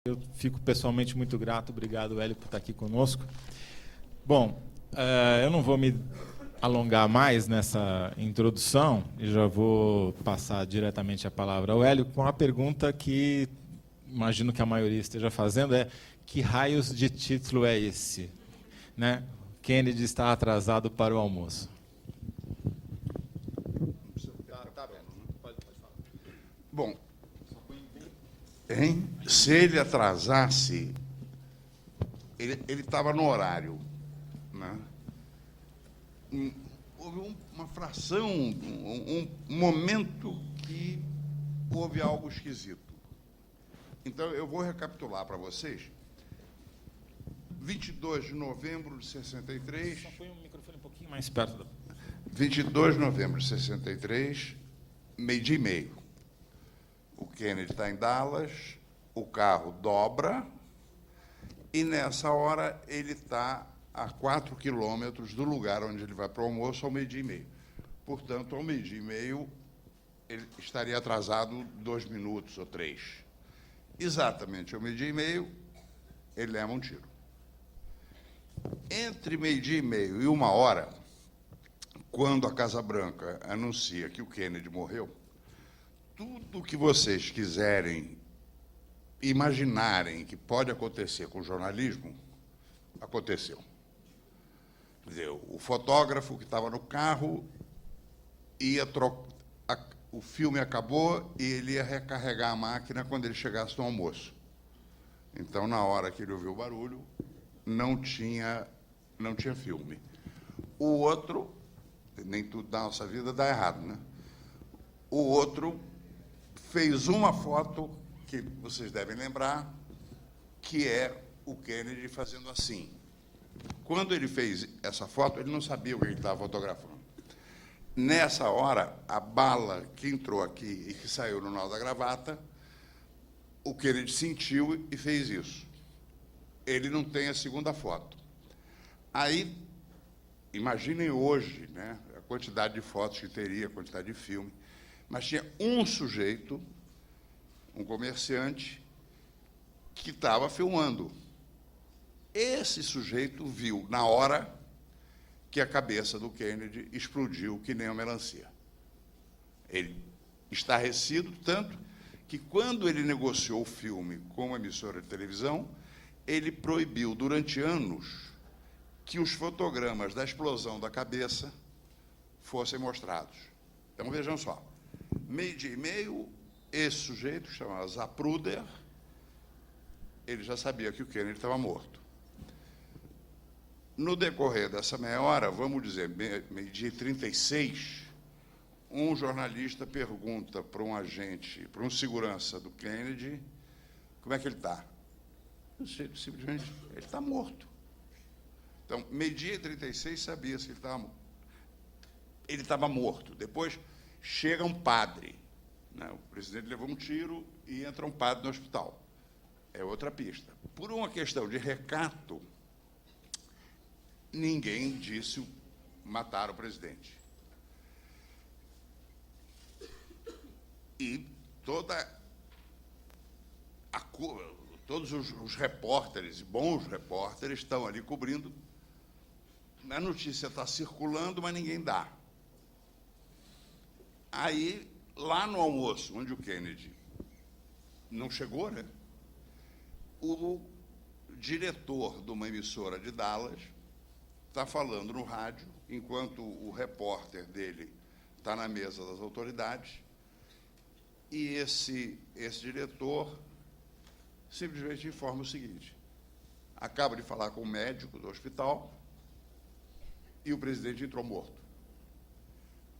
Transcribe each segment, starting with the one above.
Eu fico pessoalmente muito grato. Obrigado, Hélio, por estar aqui conosco. Bom, eu não vou me alongar mais nessa introdução e já vou passar diretamente a palavra ao Hélio com a pergunta que imagino que a maioria esteja fazendo, que raios de título é esse? Né? Kennedy está atrasado para o almoço. Tá bem. Pode falar. Bom, se ele atrasasse, ele estava no horário, né? Houve uma fração, um momento que houve algo esquisito. Então, eu vou recapitular para vocês. 22 de novembro de 63... Só põe o microfone um pouquinho mais perto. 22 de novembro de 63, meio-dia e meio. O Kennedy está em Dallas, o carro dobra, e, nessa hora, ele está a 4 quilômetros do lugar onde ele vai para o almoço, ao meio-dia e meio. Portanto, ao meio-dia e meio, ele estaria atrasado 2 minutos ou 3. Exatamente ao meio-dia e meio, ele leva um tiro. Entre meio-dia e meio e 1h, quando a Casa Branca anuncia que o Kennedy morreu, tudo que vocês quiserem imaginarem que pode acontecer com o jornalismo, aconteceu. Quer dizer, o fotógrafo que estava no carro ia o filme acabou e ele ia recarregar a máquina quando ele chegasse no almoço. Então, na hora que ele ouviu o barulho, não tinha filme. O outro, nem tudo da nossa vida dá errado, né? O outro fez uma foto que vocês devem lembrar, que é o Kennedy fazendo assim. Quando ele fez essa foto, ele não sabia o que ele estava fotografando. Nessa hora, a bala que entrou aqui e que saiu no nó da gravata, o Kennedy sentiu e fez isso. Ele não tem a segunda foto. Aí, imaginem hoje, né, a quantidade de fotos que teria, a quantidade de filme, mas tinha um sujeito, um comerciante, que estava filmando. Esse sujeito viu, na hora, que a cabeça do Kennedy explodiu que nem uma melancia. Ele estarrecido tanto que, quando ele negociou o filme com uma emissora de televisão, ele proibiu, durante anos, que os fotogramas da explosão da cabeça fossem mostrados. Então, vejam só. Meio-dia e meio, esse sujeito, chamado Zapruder, ele já sabia que o Kennedy estava morto. No decorrer dessa meia hora, vamos dizer, meio-dia e 36, um jornalista pergunta para um agente, para um segurança do Kennedy, como é que ele está? Simplesmente, ele está morto. Então, meio-dia e 36, sabia-se que ele estava morto. Depois, chega um padre, né? O presidente levou um tiro e entra um padre no hospital. É outra pista. Por uma questão de recato, ninguém disse matar o presidente. E todos os repórteres, bons repórteres, estão ali cobrindo. A notícia está circulando, mas ninguém dá. Aí, lá no almoço, onde o Kennedy não chegou, né? O diretor de uma emissora de Dallas está falando no rádio, enquanto o repórter dele está na mesa das autoridades, e esse diretor simplesmente informa o seguinte: acaba de falar com o médico do hospital e o presidente entrou morto.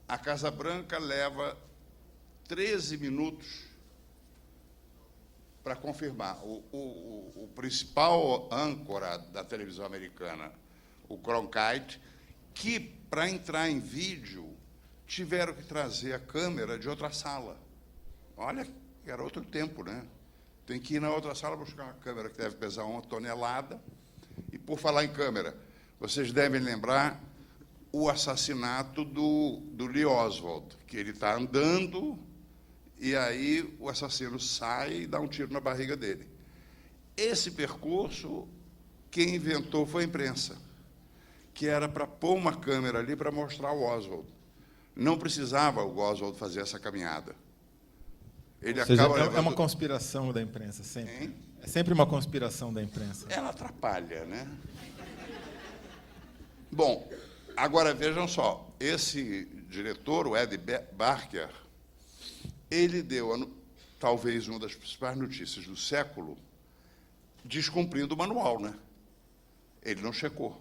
A Casa Branca leva 13 minutos para confirmar. O principal âncora da televisão americana, o Cronkite, que, para entrar em vídeo, tiveram que trazer a câmera de outra sala. Olha, era outro tempo, né? Tem que ir na outra sala buscar uma câmera que deve pesar 1 tonelada. E, por falar em câmera, vocês devem lembrar o assassinato do Lee Oswald, que ele está andando e aí o assassino sai e dá um tiro na barriga dele. Esse percurso, quem inventou foi a imprensa, que era para pôr uma câmera ali para mostrar o Oswald. Não precisava o Oswald fazer essa caminhada. Ele Ou seja, acaba é uma conspiração da imprensa, sempre. Hein? É sempre uma conspiração da imprensa. Ela atrapalha, né? Bom, agora vejam só, esse diretor, o Ed Barker, ele deu talvez uma das principais notícias do século, descumprindo o manual, né? Ele não checou.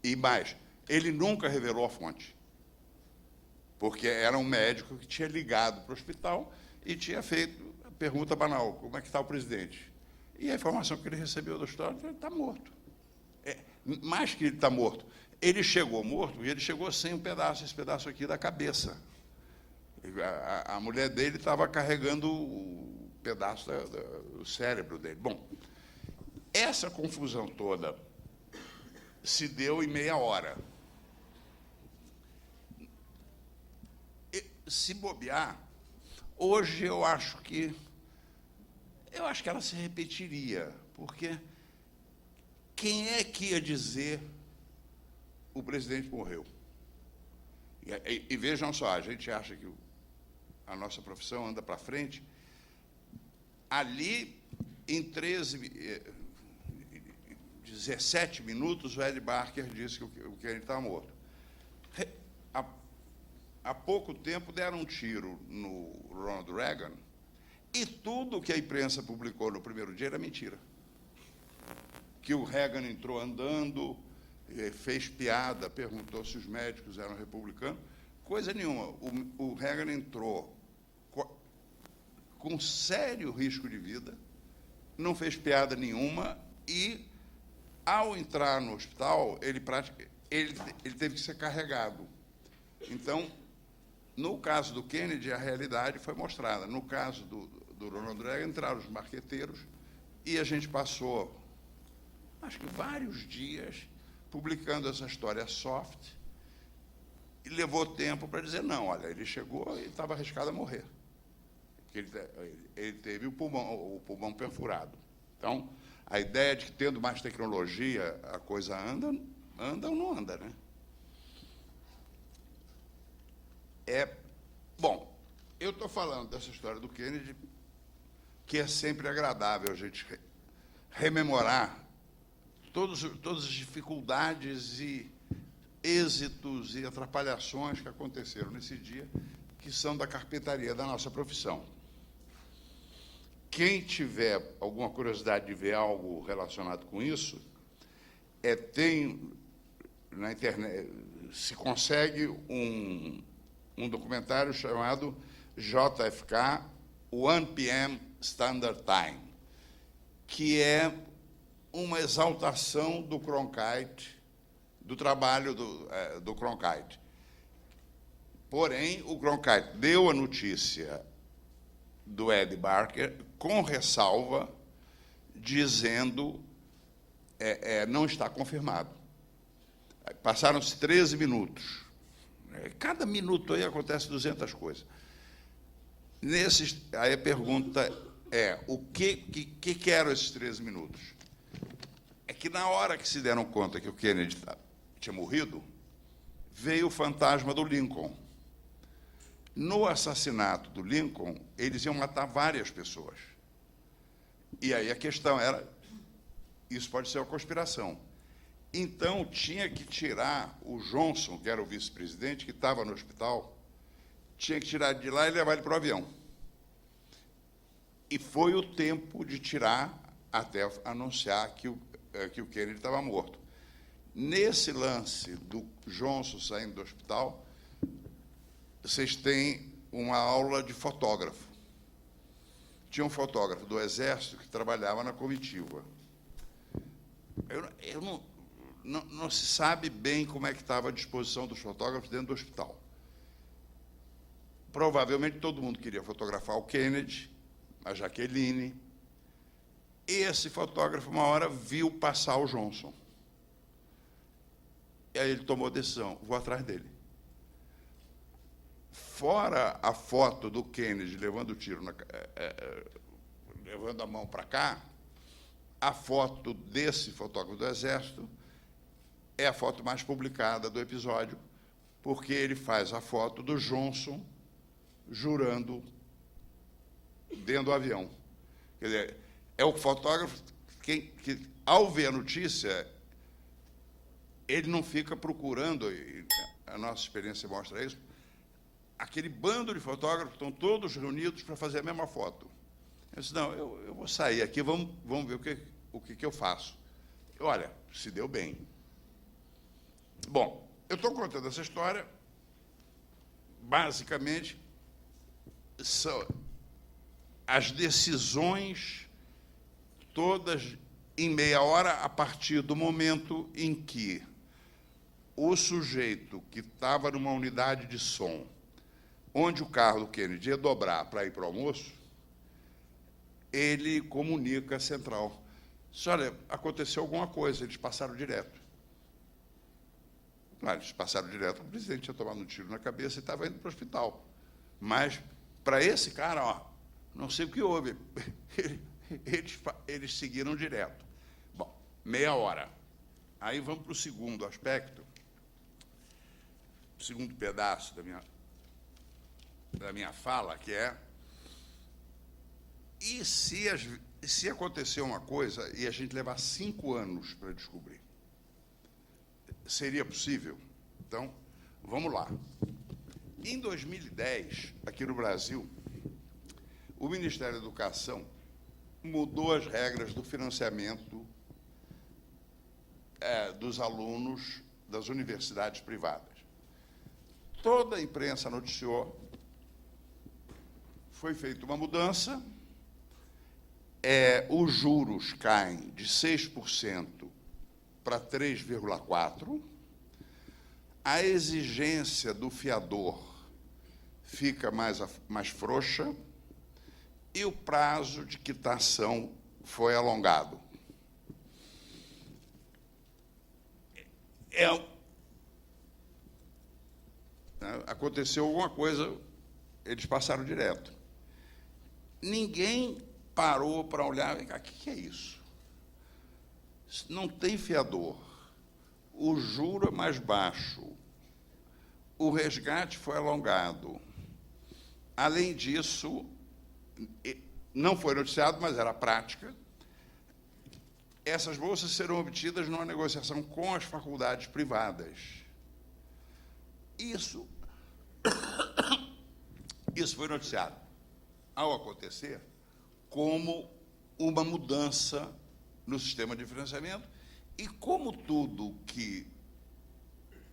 E mais, ele nunca revelou a fonte, porque era um médico que tinha ligado para o hospital e tinha feito a pergunta banal: como é que está o presidente? E a informação que ele recebeu do hospital: ele está morto. Mais que ele está morto, ele chegou morto e ele chegou sem esse pedaço aqui da cabeça. A mulher dele estava carregando o pedaço do cérebro dele. Bom, essa confusão toda se deu em meia hora. Se bobear, hoje eu acho que ela se repetiria, porque quem é que ia dizer o presidente morreu? E vejam só, a gente acha que a nossa profissão anda para frente. Ali, em 17 minutos, o Ed Barker disse que o Kennedy estava morto. Há pouco tempo deram um tiro no Ronald Reagan e tudo que a imprensa publicou no primeiro dia era mentira. Que o Reagan entrou andando, fez piada, perguntou se os médicos eram republicanos. Coisa nenhuma. O Reagan entrou com sério risco de vida, não fez piada nenhuma e, ao entrar no hospital, ele teve que ser carregado. Então, no caso do Kennedy, a realidade foi mostrada. No caso do Ronald Reagan, entraram os marqueteiros e a gente passou, acho que vários dias, publicando essa história soft, e levou tempo para dizer: não, olha, ele chegou e estava arriscado a morrer. Ele teve o pulmão perfurado. Então, a ideia de que, tendo mais tecnologia, a coisa anda ou não anda, né? Bom, eu estou falando dessa história do Kennedy, que é sempre agradável a gente rememorar todas as dificuldades e êxitos e atrapalhações que aconteceram nesse dia, que são da carpintaria da nossa profissão. Quem tiver alguma curiosidade de ver algo relacionado com isso, tem na internet, se consegue um documentário chamado JFK 1 p.m. Standard Time, que é uma exaltação do Cronkite, do trabalho do Cronkite. Porém, o Cronkite deu a notícia do Ed Barker com ressalva, dizendo não está confirmado. Passaram-se 13 minutos. Cada minuto aí acontece 200 coisas. Aí a pergunta o que eram esses 13 minutos? É que, na hora que se deram conta que o Kennedy tinha morrido, veio o fantasma do Lincoln. No assassinato do Lincoln, eles iam matar várias pessoas. E aí a questão era: isso pode ser uma conspiração. Então, tinha que tirar o Johnson, que era o vice-presidente, que estava no hospital, tinha que tirar de lá e levar ele para o avião. E foi o tempo de tirar até anunciar que o Kennedy estava morto. Nesse lance do Johnson saindo do hospital, vocês têm uma aula de fotógrafo. Tinha um fotógrafo do Exército que trabalhava na comitiva. Não se sabe bem como é que estava a disposição dos fotógrafos dentro do hospital. Provavelmente todo mundo queria fotografar o Kennedy, a Jaqueline. Esse fotógrafo, uma hora, viu passar o Johnson. E aí ele tomou a decisão: vou atrás dele. Fora a foto do Kennedy levando o tiro, levando a mão para cá, a foto desse fotógrafo do Exército é a foto mais publicada do episódio, porque ele faz a foto do Johnson jurando dentro do avião. Quer dizer, é o fotógrafo que, ao ver a notícia, ele não fica procurando, e a nossa experiência mostra isso, aquele bando de fotógrafos estão todos reunidos para fazer a mesma foto. Eu disse, não, eu vou sair aqui, vamos ver o que eu faço. Olha, se deu bem. Bom, eu estou contando essa história, basicamente, são as decisões todas em meia hora, a partir do momento em que o sujeito que estava numa unidade de som, onde o carro do Kennedy ia dobrar para ir para o almoço, ele comunica à central. Diz, olha, aconteceu alguma coisa, eles passaram direto. Claro, eles passaram direto, o presidente tinha tomado um tiro na cabeça e estava indo para o hospital. Mas, para esse cara, ó, não sei o que houve, eles seguiram direto. Bom, meia hora. Aí vamos para o segundo aspecto, o segundo pedaço da minha fala, que é: e se acontecer uma coisa e a gente levar 5 anos para descobrir? Seria possível? Então, vamos lá. Em 2010, aqui no Brasil, o Ministério da Educação mudou as regras do financiamento dos alunos das universidades privadas. Toda a imprensa noticiou, foi feita uma mudança, os juros caem de 6% para 3,4%, a exigência do fiador fica mais frouxa e o prazo de quitação foi alongado. Aconteceu alguma coisa, eles passaram direto. Ninguém parou para olhar, o que é isso? Não tem fiador, o juro é mais baixo, o resgate foi alongado. Além disso, não foi noticiado, mas era prática, essas bolsas serão obtidas numa negociação com as faculdades privadas. Isso foi noticiado, ao acontecer, como uma mudança no sistema de financiamento, e como tudo que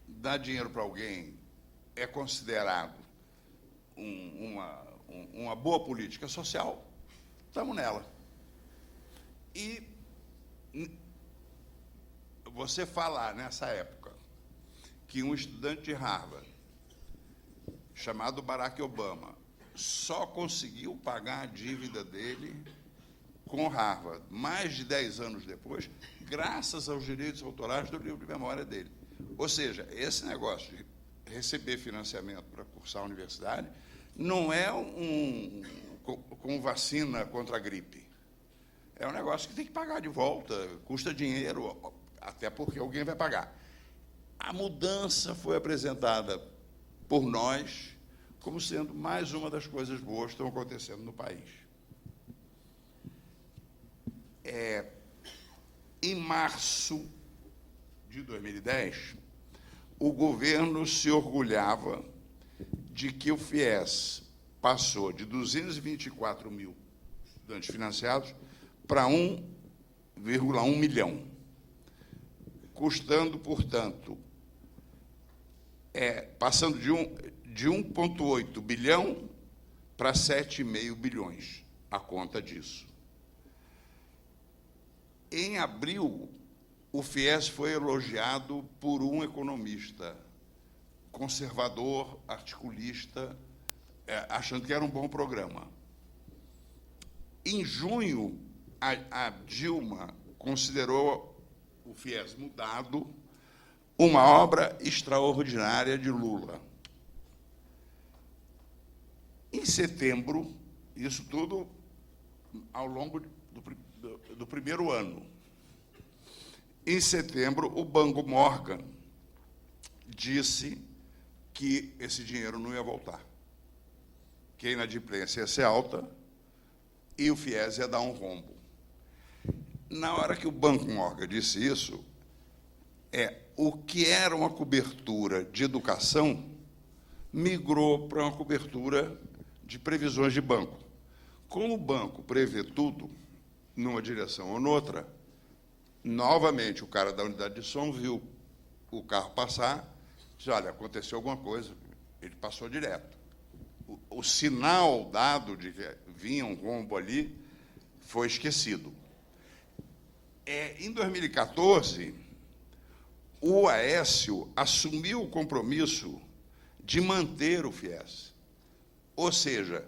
dá dinheiro para alguém é considerado uma boa política social, estamos nela. E você falar, nessa época, que um estudante de Harvard, chamado Barack Obama, só conseguiu pagar a dívida dele com Harvard, mais de 10 anos depois, graças aos direitos autorais do livro de memória dele. Ou seja, esse negócio de receber financiamento para cursar a universidade não é com vacina contra a gripe. É um negócio que tem que pagar de volta, custa dinheiro, até porque alguém vai pagar. A mudança foi apresentada por nós como sendo mais uma das coisas boas que estão acontecendo no país. Em março de 2010, o governo se orgulhava de que o FIES passou de 224 mil estudantes financiados para 1,1 milhão, custando, portanto, passando de 1,8 bilhão para 7,5 bilhões, a conta disso. Em abril, o FIES foi elogiado por um economista conservador, articulista, achando que era um bom programa. Em junho, a Dilma considerou o FIES mudado uma obra extraordinária de Lula. Em setembro, isso tudo ao longo do primeiro ano. Em setembro, o Banco Morgan disse que esse dinheiro não ia voltar, que a inadimplência ia ser alta e o FIES ia dar um rombo. Na hora que o Banco Morgan disse isso, o que era uma cobertura de educação migrou para uma cobertura de previsões de banco. Como o banco prevê tudo, numa direção ou noutra, novamente o cara da unidade de som viu o carro passar, disse, olha, aconteceu alguma coisa, ele passou direto. O sinal dado de que vinha um rombo ali foi esquecido. Em 2014, o Aécio assumiu o compromisso de manter o FIES. Ou seja,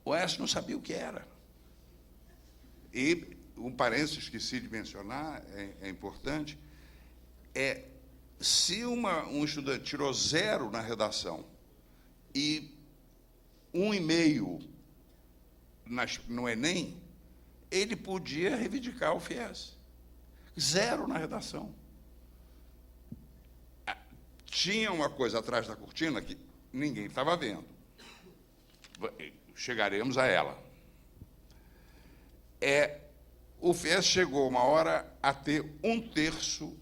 o Aécio não sabia o que era. E um parênteses que esqueci de mencionar, é importante, se um estudante tirou 0 na redação e 1,5 no Enem, ele podia reivindicar o FIES. 0 na redação. Tinha uma coisa atrás da cortina que ninguém estava vendo. Chegaremos a ela. O FIES chegou uma hora a ter 1/3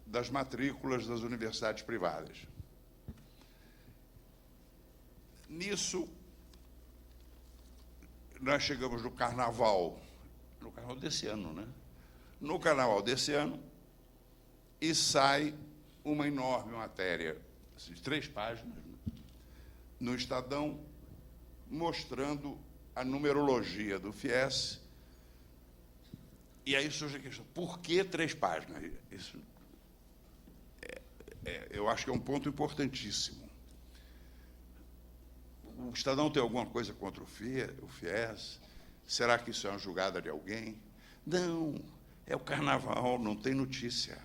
das matrículas das universidades privadas. Nisso, nós chegamos no carnaval desse ano, né? No carnaval desse ano, e sai uma enorme matéria, de 3 páginas, no Estadão, mostrando a numerologia do FIES. E aí surge a questão, por que 3 páginas? Isso eu acho que é um ponto importantíssimo. O Estadão tem alguma coisa contra o FIES? Será que isso é uma julgada de alguém? Não, é o carnaval, não tem notícia.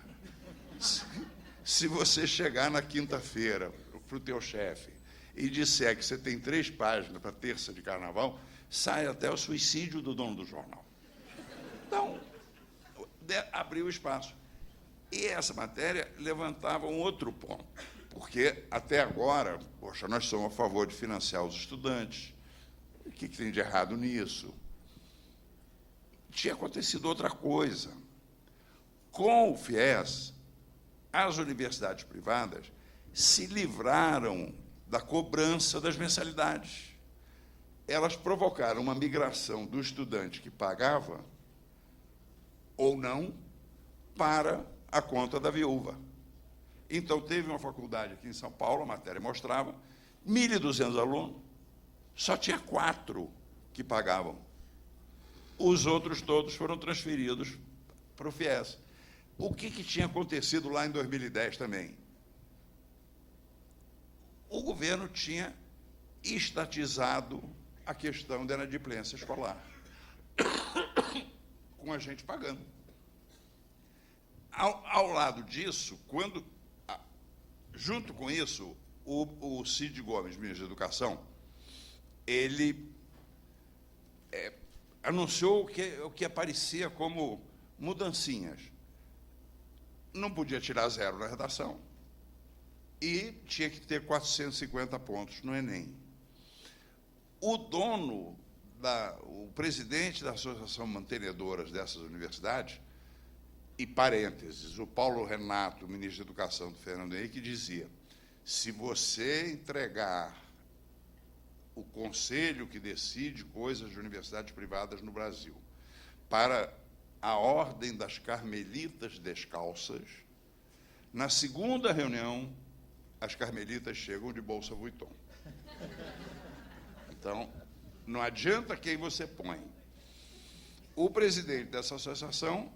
Se você chegar na quinta-feira para o teu chefe e disser que você tem 3 páginas para terça de carnaval, sai até o suicídio do dono do jornal. Então, abriu espaço. E essa matéria levantava um outro ponto, porque, até agora, poxa, nós somos a favor de financiar os estudantes. O que tem de errado nisso? Tinha acontecido outra coisa. Com o FIES, as universidades privadas se livraram da cobrança das mensalidades. Elas provocaram uma migração do estudante que pagava, ou não, para a conta da viúva. Então, teve uma faculdade aqui em São Paulo, a matéria mostrava, 1.200 alunos, só tinha 4 que pagavam. Os outros todos foram transferidos para o FIES. O que tinha acontecido lá em 2010 também? O governo tinha estatizado a questão da inadimplência escolar, com a gente pagando. Ao lado disso, junto com isso, o Cid Gomes, ministro da Educação, ele anunciou o que aparecia como mudancinhas. Não podia tirar 0 na redação e tinha que ter 450 pontos no Enem. O presidente da Associação Mantenedoras dessas universidades, e parênteses, o Paulo Renato, ministro da Educação do Fernando Henrique, dizia, se você entregar o conselho que decide coisas de universidades privadas no Brasil para a Ordem das Carmelitas Descalças, na segunda reunião, as carmelitas chegam de bolsa Vuitton. Então, não adianta quem você põe. O presidente dessa associação,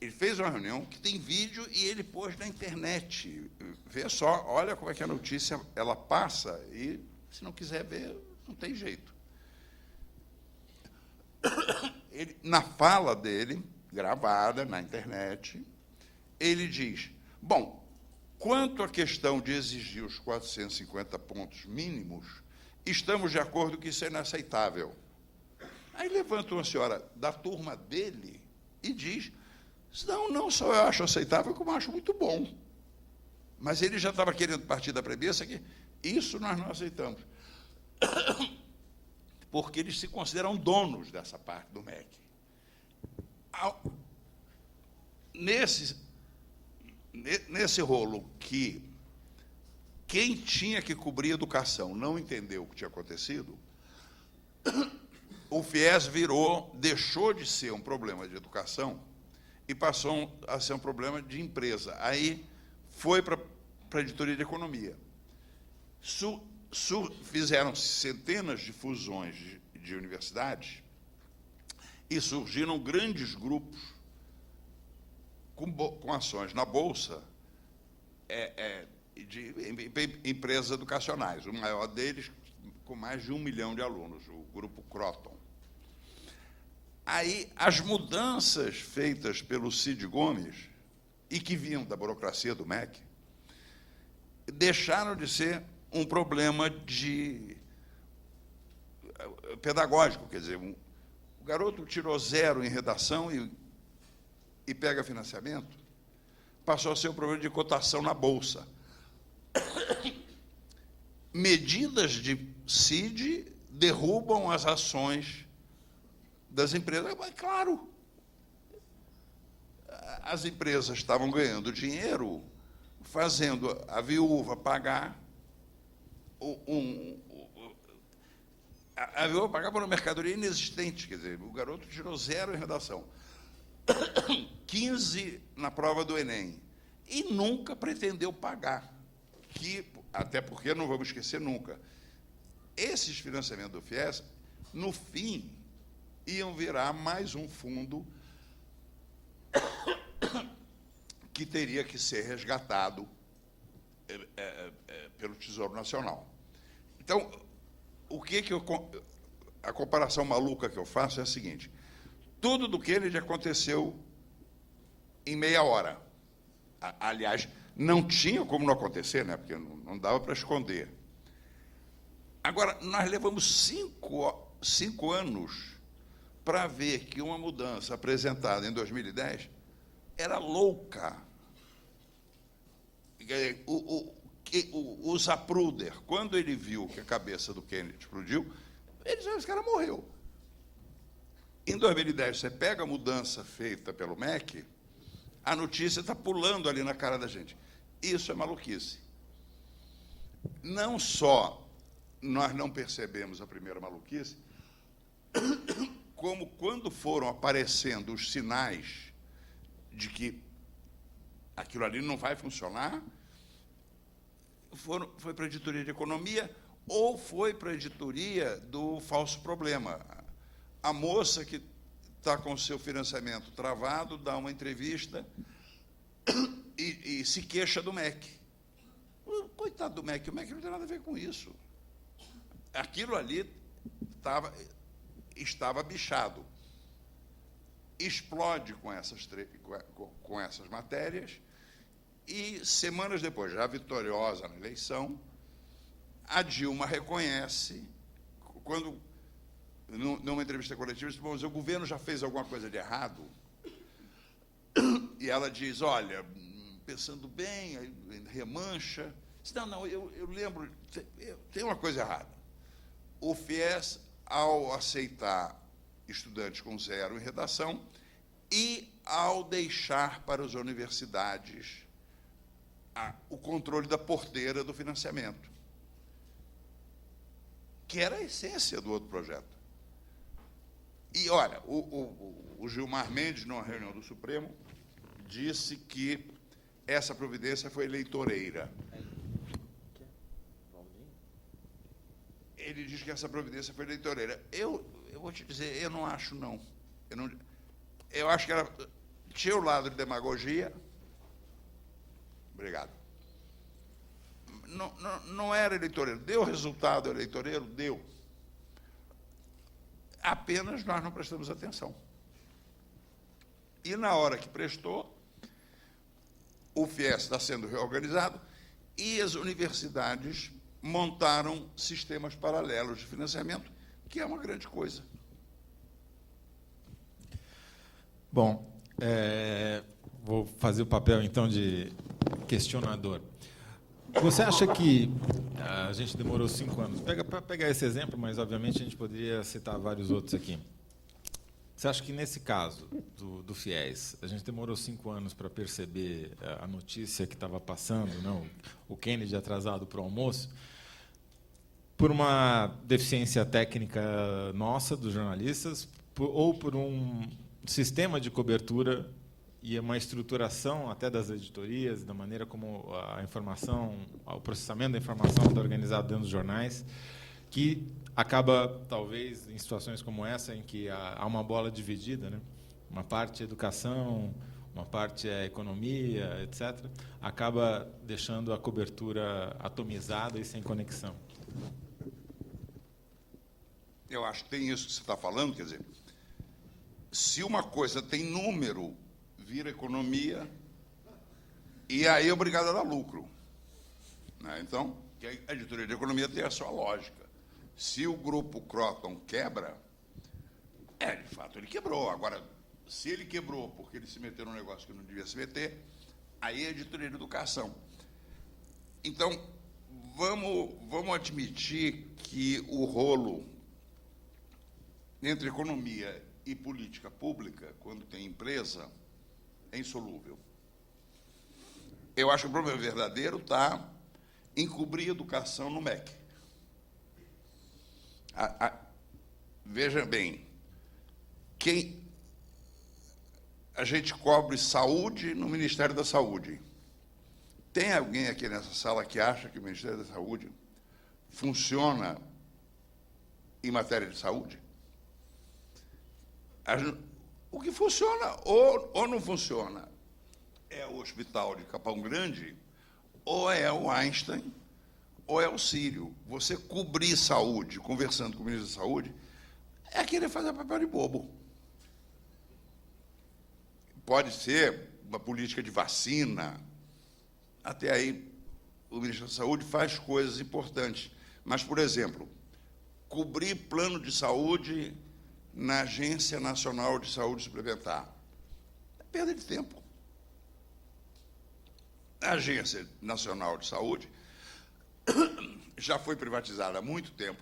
ele fez uma reunião que tem vídeo e ele pôs na internet. Vê só, olha como é que a notícia ela passa e, se não quiser ver, não tem jeito. Ele, na fala dele, gravada na internet, ele diz, bom, quanto à questão de exigir os 450 pontos mínimos, estamos de acordo que isso é inaceitável. Aí levanta uma senhora da turma dele e diz, não só eu acho aceitável, como eu acho muito bom. Mas ele já estava querendo partir da premissa que isso nós não aceitamos. Porque eles se consideram donos dessa parte do MEC. Nesse rolo que quem tinha que cobrir educação não entendeu o que tinha acontecido, o FIES deixou de ser um problema de educação e passou a ser um problema de empresa. Aí foi para a editoria de economia. Fizeram-se centenas de fusões de universidades e surgiram grandes grupos com ações na Bolsa de empresas educacionais. O maior deles, com mais de 1 milhão de alunos, o Grupo Croton. Aí, as mudanças feitas pelo Cid Gomes, e que vinham da burocracia do MEC, deixaram de ser um problema pedagógico. Quer dizer, o garoto tirou 0 em redação e pega financiamento, passou a ser um problema de cotação na Bolsa. Medidas de Cid derrubam as ações das empresas. Mas, claro, as empresas estavam ganhando dinheiro fazendo a viúva pagar a viúva pagava uma mercadoria inexistente. Quer dizer, o garoto tirou 0 em redação, 15 na prova do Enem, e nunca pretendeu pagar. Até porque, não vamos esquecer nunca, esses financiamentos do FIES, no fim, iam virar mais um fundo que teria que ser resgatado pelo Tesouro Nacional. Então, a comparação maluca que eu faço é a seguinte: tudo do Kennedy aconteceu em meia hora. Aliás, não tinha como não acontecer, né? Porque não dava para esconder. Agora, nós levamos 5 anos para ver que uma mudança apresentada em 2010 era louca. O Zapruder, quando ele viu que a cabeça do Kennedy explodiu, ele disse: esse cara morreu. Em 2010, você pega a mudança feita pelo MEC, a notícia está pulando ali na cara da gente. Isso é maluquice. Não só nós não percebemos a primeira maluquice, como quando foram aparecendo os sinais de que aquilo ali não vai funcionar, foi para a editoria de economia ou foi para a editoria do falso problema. A moça que está com o seu financiamento travado dá uma entrevista e se queixa do MEC. Coitado do MEC, o MEC não tem nada a ver com isso. Aquilo ali estava bichado. Explode com essas matérias e, semanas depois, já vitoriosa na eleição, a Dilma reconhece, quando, numa entrevista coletiva, disse: bom, o governo já fez alguma coisa de errado? E ela diz: olha, pensando bem, remancha. Não, eu lembro, tem uma coisa errada. O FIES, ao aceitar estudantes com 0 em redação e ao deixar para as universidades o controle da porteira do financiamento, que era a essência do outro projeto. E, olha, o Gilmar Mendes, numa reunião do Supremo, disse que essa providência foi eleitoreira. Ele diz que essa providência foi eleitoreira. Eu vou te dizer, eu não acho, não. Eu acho que tinha o lado de demagogia. Obrigado. Não era eleitoreiro. Deu resultado eleitoreiro? Deu. Apenas nós não prestamos atenção. E, na hora que prestou, o FIES está sendo reorganizado e as universidades montaram sistemas paralelos de financiamento, que é uma grande coisa. Bom, vou fazer o papel, então, de questionador. Você acha que a gente demorou 5 anos? Para pegar esse exemplo, mas, obviamente, a gente poderia citar vários outros aqui. Você acha que, nesse caso do FIES, a gente demorou 5 anos para perceber a notícia que estava passando, não? O Kennedy atrasado para o almoço, por uma deficiência técnica nossa, dos jornalistas, ou por um sistema de cobertura e uma estruturação até das editorias, da maneira como a informação, o processamento da informação está organizado dentro dos jornais, que acaba, talvez, em situações como essa, em que há uma bola dividida, né? Uma parte é educação, uma parte é economia, etc., acaba deixando a cobertura atomizada e sem conexão. Eu acho que tem isso que você está falando, quer dizer, se uma coisa tem número, vira economia, e aí é obrigado a dar lucro. Né? Então, a editoria de economia tem a sua lógica. Se o grupo Croton quebra, de fato, ele quebrou. Agora, se ele quebrou porque ele se meteu num negócio que não devia se meter, aí é editoria de educação. Então, vamos admitir que o rolo entre economia e política pública, quando tem empresa, é insolúvel. Eu acho que o problema verdadeiro está em cobrir educação no MEC. Veja bem, a gente cobre saúde no Ministério da Saúde. Tem alguém aqui nessa sala que acha que o Ministério da Saúde funciona em matéria de saúde? O que funciona ou não funciona é o Hospital de Capão Grande, ou é o Einstein, ou é o Sírio. Você cobrir saúde, conversando com o ministro da Saúde, é querer fazer papel de bobo. Pode ser uma política de vacina, até aí o ministro da Saúde faz coisas importantes. Mas, por exemplo, cobrir plano de saúde na Agência Nacional de Saúde Suplementar é perda de tempo. A Agência Nacional de Saúde já foi privatizada há muito tempo.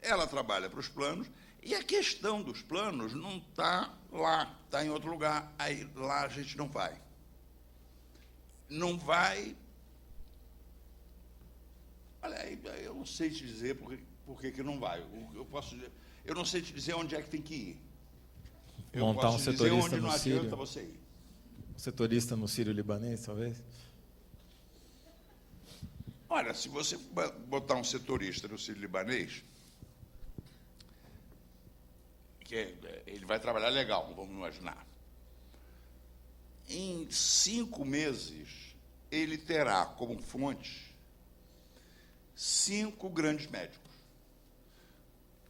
Ela trabalha para os planos, e a questão dos planos não está lá, está em outro lugar. Aí lá a gente não vai. Não vai. Olha, eu não sei te dizer por que não vai. Eu não sei te dizer onde é que tem que ir. Montar um setorista no Sírio. adianta você ir. Um setorista no Sírio-Libanês, talvez? Olha, se você botar um setorista no Sírio-Libanês, ele vai trabalhar legal, vamos imaginar. Em 5 meses, ele terá como fonte 5 grandes médicos.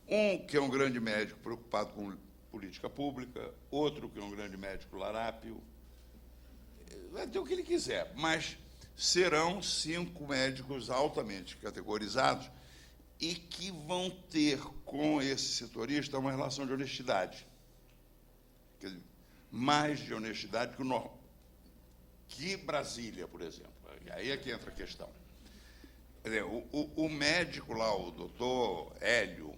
Um que é um grande médico preocupado com política pública, outro que é um grande médico larápio, vai ter o que ele quiser, mas serão 5 médicos altamente categorizados e que vão ter com esse setorista uma relação de honestidade. Quer dizer, mais de honestidade que Brasília, por exemplo. Aí é que entra a questão. Quer dizer, o médico lá, o doutor Hélio,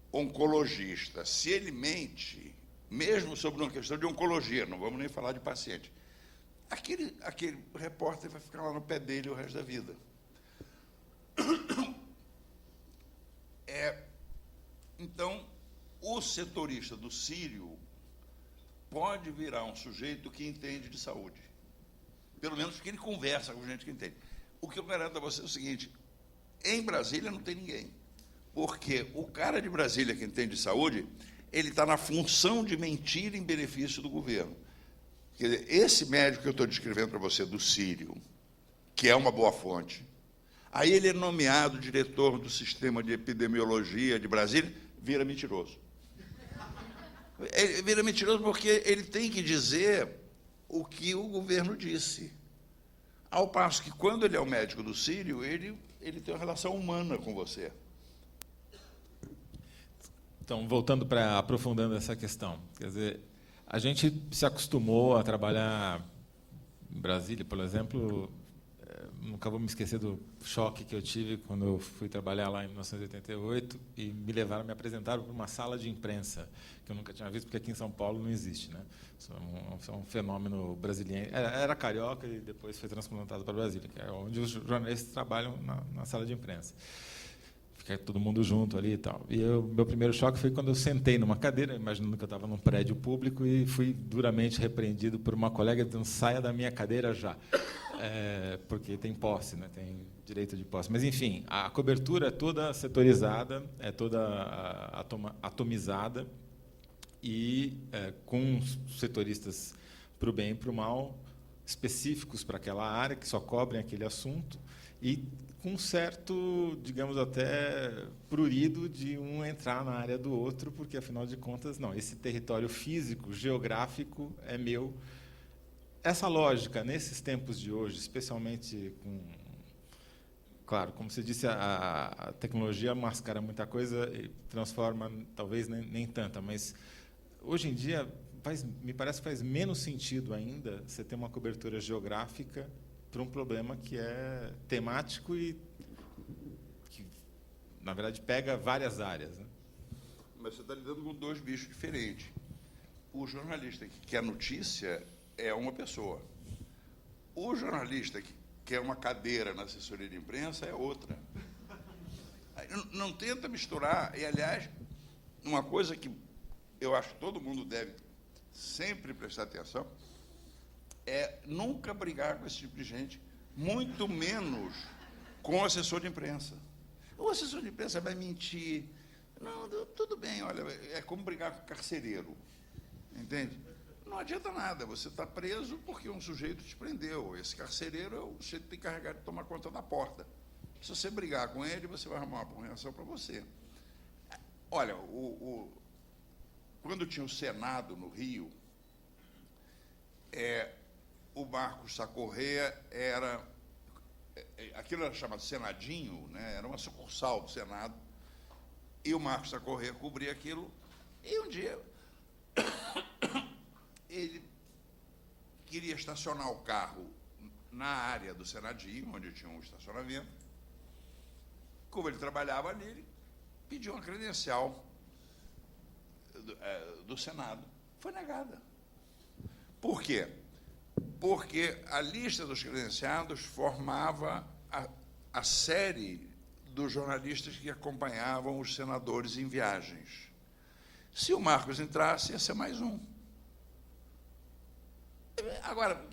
oncologista, se ele mente, mesmo sobre uma questão de oncologia, não vamos nem falar de paciente, aquele repórter vai ficar lá no pé dele o resto da vida. Então, o setorista do Sírio pode virar um sujeito que entende de saúde. Pelo menos porque ele conversa com gente que entende. O que eu garanto a você é o seguinte: em Brasília não tem ninguém. Porque o cara de Brasília que entende de saúde, ele está na função de mentir em benefício do governo. Quer dizer, esse médico que eu estou descrevendo para você, do Sírio, que é uma boa fonte, aí ele é nomeado diretor do sistema de epidemiologia de Brasília, vira mentiroso. Ele vira mentiroso porque ele tem que dizer o que o governo disse. Ao passo que, quando ele é o médico do Sírio, ele tem uma relação humana com você. Então, voltando aprofundando essa questão, quer dizer, A gente se acostumou a trabalhar em Brasília, por exemplo. Nunca vou me esquecer do choque que eu tive quando eu fui trabalhar lá em 1988 e me apresentaram para uma sala de imprensa que eu nunca tinha visto, porque aqui em São Paulo não existe, né? Isso é um fenômeno brasileiro. Era carioca e depois foi transplantado para Brasília, que é onde os jornalistas trabalham na sala de imprensa. Fica todo mundo junto ali e tal. E meu primeiro choque foi quando eu sentei numa cadeira, imaginando que eu estava num prédio público, e fui duramente repreendido por uma colega dizendo: saia da minha cadeira já. Porque tem posse, né? Tem direito de posse. Mas, enfim, a cobertura é toda setorizada, é toda atomizada, e com setoristas para o bem e para o mal, específicos para aquela área, que só cobrem aquele assunto, e com um certo, digamos, até prurido de um entrar na área do outro, porque, afinal de contas, não, esse território físico, geográfico, é meu. Essa lógica, nesses tempos de hoje, especialmente com... Claro, como você disse, a tecnologia mascara muita coisa e transforma, talvez, nem tanta, mas, hoje em dia, me parece que faz menos sentido ainda você ter uma cobertura geográfica para um problema que é temático e que, na verdade, pega várias áreas, né? Mas você está lidando com dois bichos diferentes. O jornalista que quer notícia é uma pessoa. O jornalista que quer uma cadeira na assessoria de imprensa é outra. Não tenta misturar. E, aliás, uma coisa que eu acho que todo mundo deve sempre prestar atenção é nunca brigar com esse tipo de gente, muito menos com o assessor de imprensa. O assessor de imprensa vai mentir. Não, tudo bem, olha, é como brigar com o carcereiro, entende? Não adianta nada, você está preso porque um sujeito te prendeu. Esse carcereiro é o sujeito que tem encarregado de tomar conta da porta. Se você brigar com ele, você vai arrumar uma convenção para você. Olha, quando tinha o Senado no Rio, o Marcos Sá-Correia aquilo era chamado Senadinho, né? Era uma sucursal do Senado, e o Marcos Sá-Correia cobria aquilo, e um dia ele queria estacionar o carro na área do Senadinho, onde tinha um estacionamento. Como ele trabalhava ali, ele pediu uma credencial do Senado. Foi negada. Por quê? Porque a lista dos credenciados formava a série dos jornalistas que acompanhavam os senadores em viagens. Se o Marcos entrasse, ia ser mais um. Agora,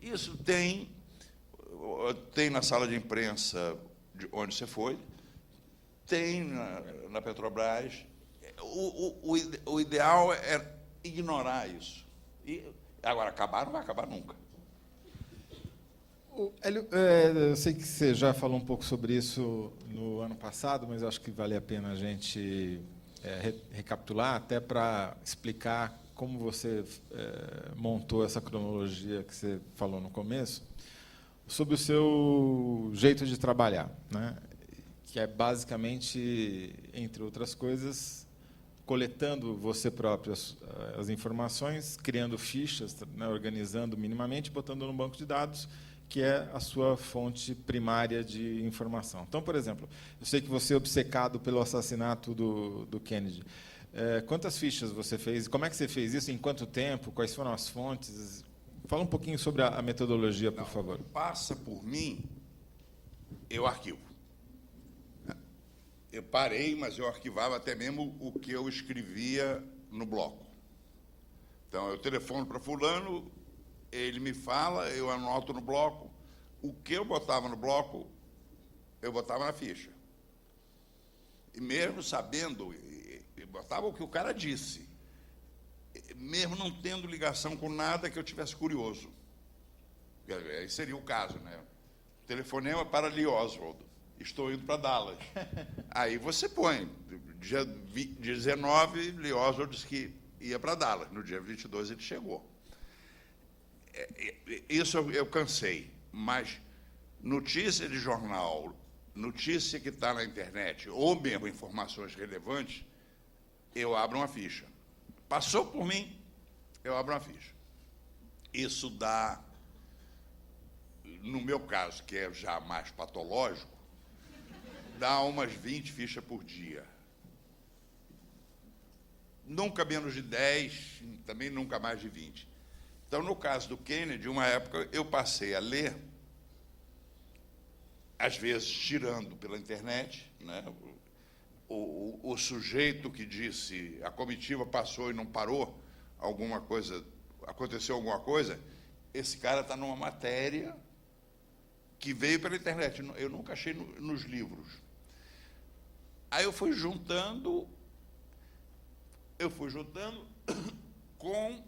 isso tem na sala de imprensa de onde você foi, tem na Petrobras. O ideal é ignorar isso. Agora, acabar não vai acabar nunca. Hélio, eu sei que você já falou um pouco sobre isso no ano passado, mas eu acho que vale a pena a gente recapitular, até para explicar como você montou essa cronologia que você falou no começo, sobre o seu jeito de trabalhar, né? Que é basicamente, entre outras coisas, coletando você próprio as informações, criando fichas, né, organizando minimamente, botando no banco de dados, que é a sua fonte primária de informação. Então, por exemplo, eu sei que você é obcecado pelo assassinato do Kennedy. Quantas fichas você fez? Como é que você fez isso? Em quanto tempo? Quais foram as fontes? Fala um pouquinho sobre a metodologia, por favor. Passa por mim, eu arquivo. Eu parei, mas eu arquivava até mesmo o que eu escrevia no bloco. Então, eu telefono para fulano, ele me fala, eu anoto no bloco. O que eu botava no bloco, eu botava na ficha. E mesmo sabendo, eu botava o que o cara disse, mesmo não tendo ligação com nada que eu tivesse curioso. Aí seria o caso, né? Telefonema para Lee Oswald. Estou indo para Dallas. Aí você põe, dia 19, Lee Oswald disse que ia para Dallas. No dia 22 ele chegou. Isso eu cansei, mas notícia de jornal, notícia que está na internet, ou mesmo informações relevantes, eu abro uma ficha. Passou por mim, eu abro uma ficha. Isso dá, no meu caso, que é já mais patológico, dá umas 20 fichas por dia. Nunca menos de 10, também nunca mais de 20. Então, no caso do Kennedy, uma época eu passei a ler, às vezes tirando pela internet, né? O sujeito que disse a comitiva passou e não parou, alguma coisa, aconteceu alguma coisa, esse cara está numa matéria que veio pela internet. Eu nunca achei nos livros. Aí eu fui juntando com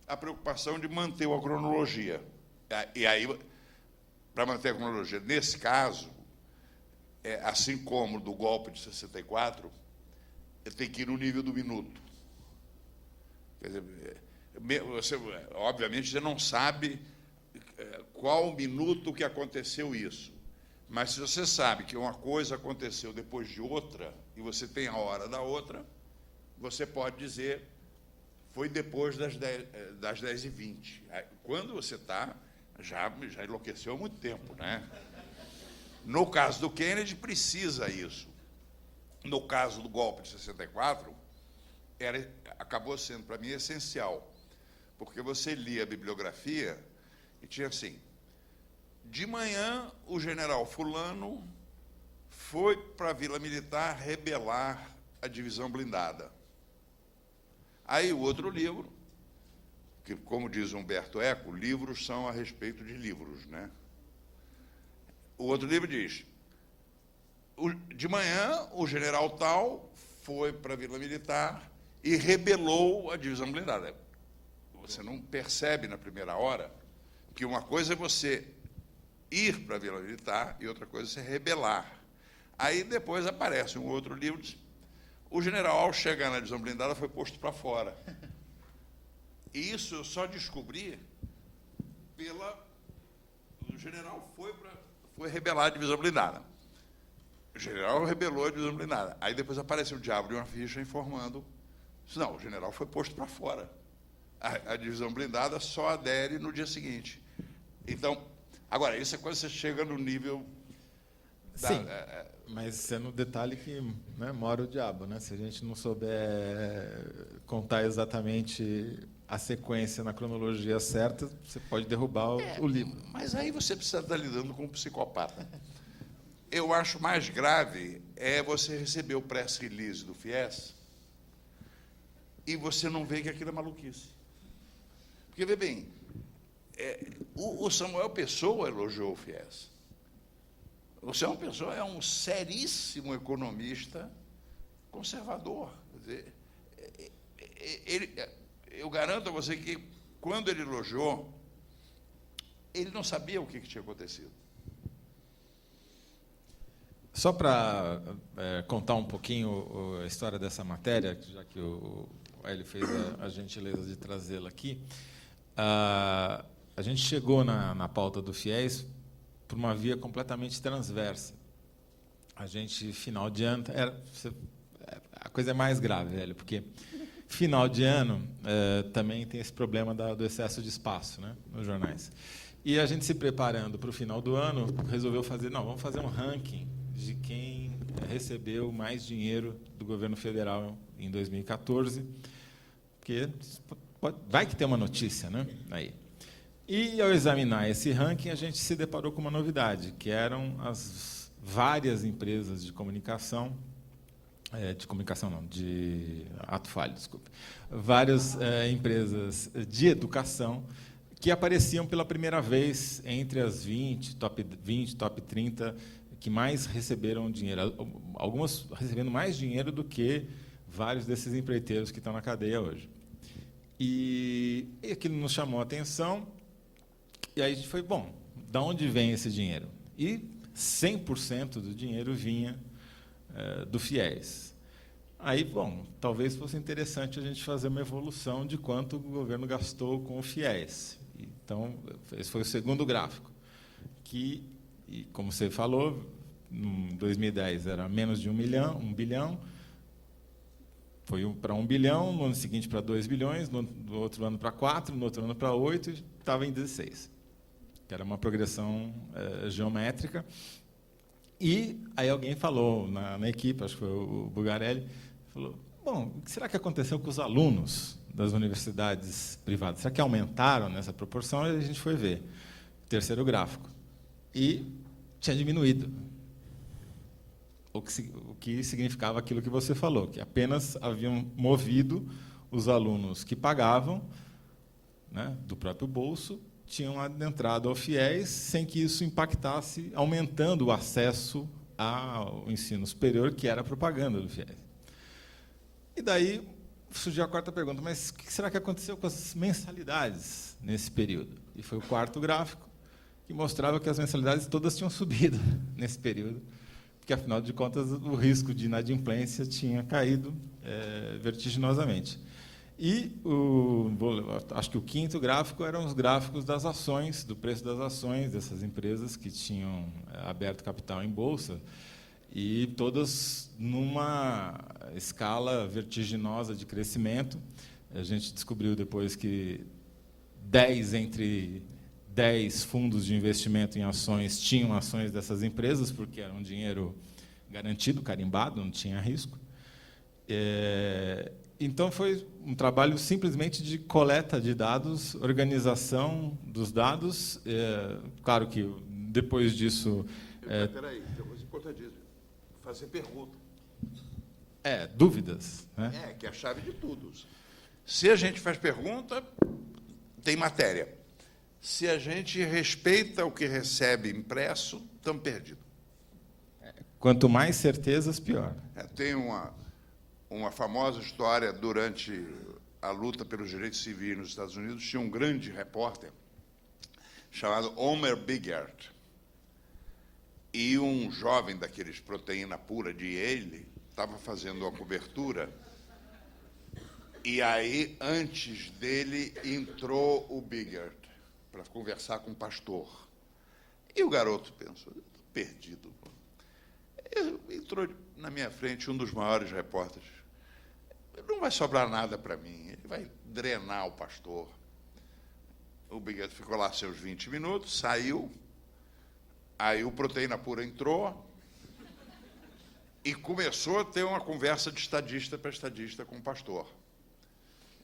a preocupação de manter a cronologia. E aí, para manter a cronologia, nesse caso, assim como do golpe de 64, ele tem que ir no nível do minuto. Quer dizer, obviamente, você não sabe qual o minuto que aconteceu isso. Mas se você sabe que uma coisa aconteceu depois de outra, e você tem a hora da outra, você pode dizer, foi depois das 10h20. Quando você está, já enlouqueceu há muito tempo, né? No caso do Kennedy, precisa isso. No caso do golpe de 64, acabou sendo, para mim, essencial, porque você lia a bibliografia e tinha assim, de manhã, o general fulano foi para a Vila Militar rebelar a divisão blindada. Aí o outro livro, que, como diz Humberto Eco, livros são a respeito de livros, né? O outro livro diz, de manhã, o general tal foi para a Vila Militar e rebelou a divisão blindada. Você não percebe na primeira hora que uma coisa é você ir para a Vila Militar e outra coisa é você rebelar. Aí depois aparece um outro livro, diz, o general, ao chegar na divisão blindada, foi posto para fora. E isso eu só descobri o general foi rebelar a divisão blindada. O general rebelou a divisão blindada. Aí depois apareceu o diabo de uma ficha informando, não, o general foi posto para fora. A divisão blindada só adere no dia seguinte. Então, agora, isso é quando você chega no nível... Sim, mas sendo detalhe que, né, mora o diabo, né? Se a gente não souber contar exatamente a sequência na cronologia certa, você pode derrubar o livro. Mas aí você precisa estar lidando com um psicopata. Eu acho mais grave você receber o press release do FIES e você não vê que aquilo é maluquice. Porque, vê bem, o Samuel Pessoa elogiou o FIES. O Samuel Pessoa é um seríssimo economista conservador. Quer dizer, eu garanto a você que, quando ele elogiou, ele não sabia o que tinha acontecido. Só para contar um pouquinho a história dessa matéria, já que o Hélio fez a gentileza de trazê-la aqui, a gente chegou na pauta do FIES por uma via completamente transversa. A gente, final de ano... a coisa é mais grave, Hélio, porque final de ano também tem esse problema do excesso de espaço, né, nos jornais. E a gente, se preparando para o final do ano, resolveu vamos fazer um ranking de quem recebeu mais dinheiro do governo federal em 2014, porque vai que tem uma notícia, né? Aí. E, ao examinar esse ranking, a gente se deparou com uma novidade, que eram as várias empresas de comunicação, de ato falho, desculpe, várias empresas de educação que apareciam pela primeira vez entre as 20, top 30, que mais receberam dinheiro, algumas recebendo mais dinheiro do que vários desses empreiteiros que estão na cadeia hoje. E aquilo nos chamou a atenção, e aí a gente foi, bom, de onde vem esse dinheiro? E 100% do dinheiro vinha do FIES. Aí, bom, talvez fosse interessante a gente fazer uma evolução de quanto o governo gastou com o FIES. Então, esse foi o segundo gráfico, que, e como você falou, em 2010 era menos de 1 bilhão, Foi para 1 bilhão, no ano seguinte para 2 bilhões, no outro ano para 4, no outro ano para 8, e estava em 16, que era uma progressão geométrica. E aí alguém falou na equipe, acho que foi o Bugarelli, falou, bom, o que será que aconteceu com os alunos das universidades privadas? Será que aumentaram nessa proporção? E a gente foi ver. Terceiro gráfico. E tinha diminuído. O que significava aquilo que você falou, que apenas haviam movido os alunos que pagavam, né, do próprio bolso, tinham adentrado ao FIES sem que isso impactasse, aumentando o acesso ao ensino superior, que era a propaganda do FIES. E daí surgiu a quarta pergunta, mas o que será que aconteceu com as mensalidades nesse período? E foi o quarto gráfico, que mostrava que as mensalidades todas tinham subido nesse período, porque, afinal de contas, o risco de inadimplência tinha caído vertiginosamente. E acho que o quinto gráfico eram os gráficos das ações, do preço das ações dessas empresas que tinham aberto capital em bolsa, e todas numa escala vertiginosa de crescimento. A gente descobriu depois que 10 entre 10 fundos de investimento em ações tinham ações dessas empresas, porque era um dinheiro garantido, carimbado, não tinha risco. Então, foi um trabalho simplesmente de coleta de dados, organização dos dados. Claro que, depois disso... Espera aí, tem uma coisa importantíssima. Fazer pergunta. Dúvidas. Né? Que é a chave de tudo. Se a gente faz pergunta, tem matéria. Se a gente respeita o que recebe impresso, estamos perdidos. Quanto mais certezas, pior. Tem uma famosa história durante a luta pelos direitos civis nos Estados Unidos. Tinha um grande repórter chamado Homer Biggert. E um jovem daqueles proteína pura de Yale estava fazendo uma cobertura. E aí, antes dele, entrou o Biggert para conversar com o pastor. E o garoto pensou, estou perdido. Entrou na minha frente um dos maiores repórteres. Não vai sobrar nada para mim, ele vai drenar o pastor. O Biggert ficou lá seus 20 minutos, saiu, aí o Proteína Pura entrou e começou a ter uma conversa de estadista para estadista com o pastor.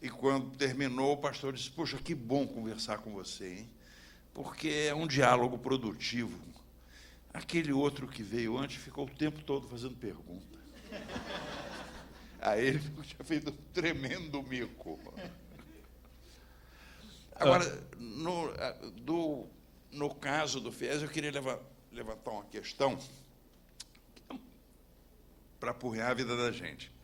E, quando terminou, o pastor disse, poxa, que bom conversar com você, hein? Porque é um diálogo produtivo. Aquele outro que veio antes ficou o tempo todo fazendo pergunta. Aí ele tinha feito um tremendo mico. Agora, no caso do FIES, eu queria levantar uma questão para apurrar a vida da gente.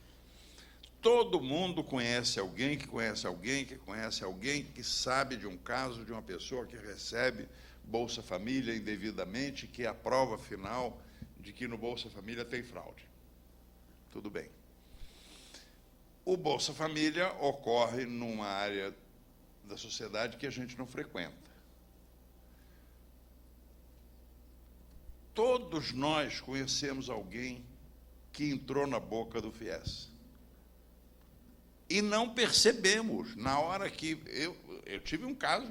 Todo mundo conhece alguém que conhece alguém que conhece alguém que sabe de um caso de uma pessoa que recebe Bolsa Família indevidamente, que é a prova final de que no Bolsa Família tem fraude. Tudo bem. O Bolsa Família ocorre numa área da sociedade que a gente não frequenta. Todos nós conhecemos alguém que entrou na boca do FIES. E não percebemos. Na hora que... Eu tive um caso,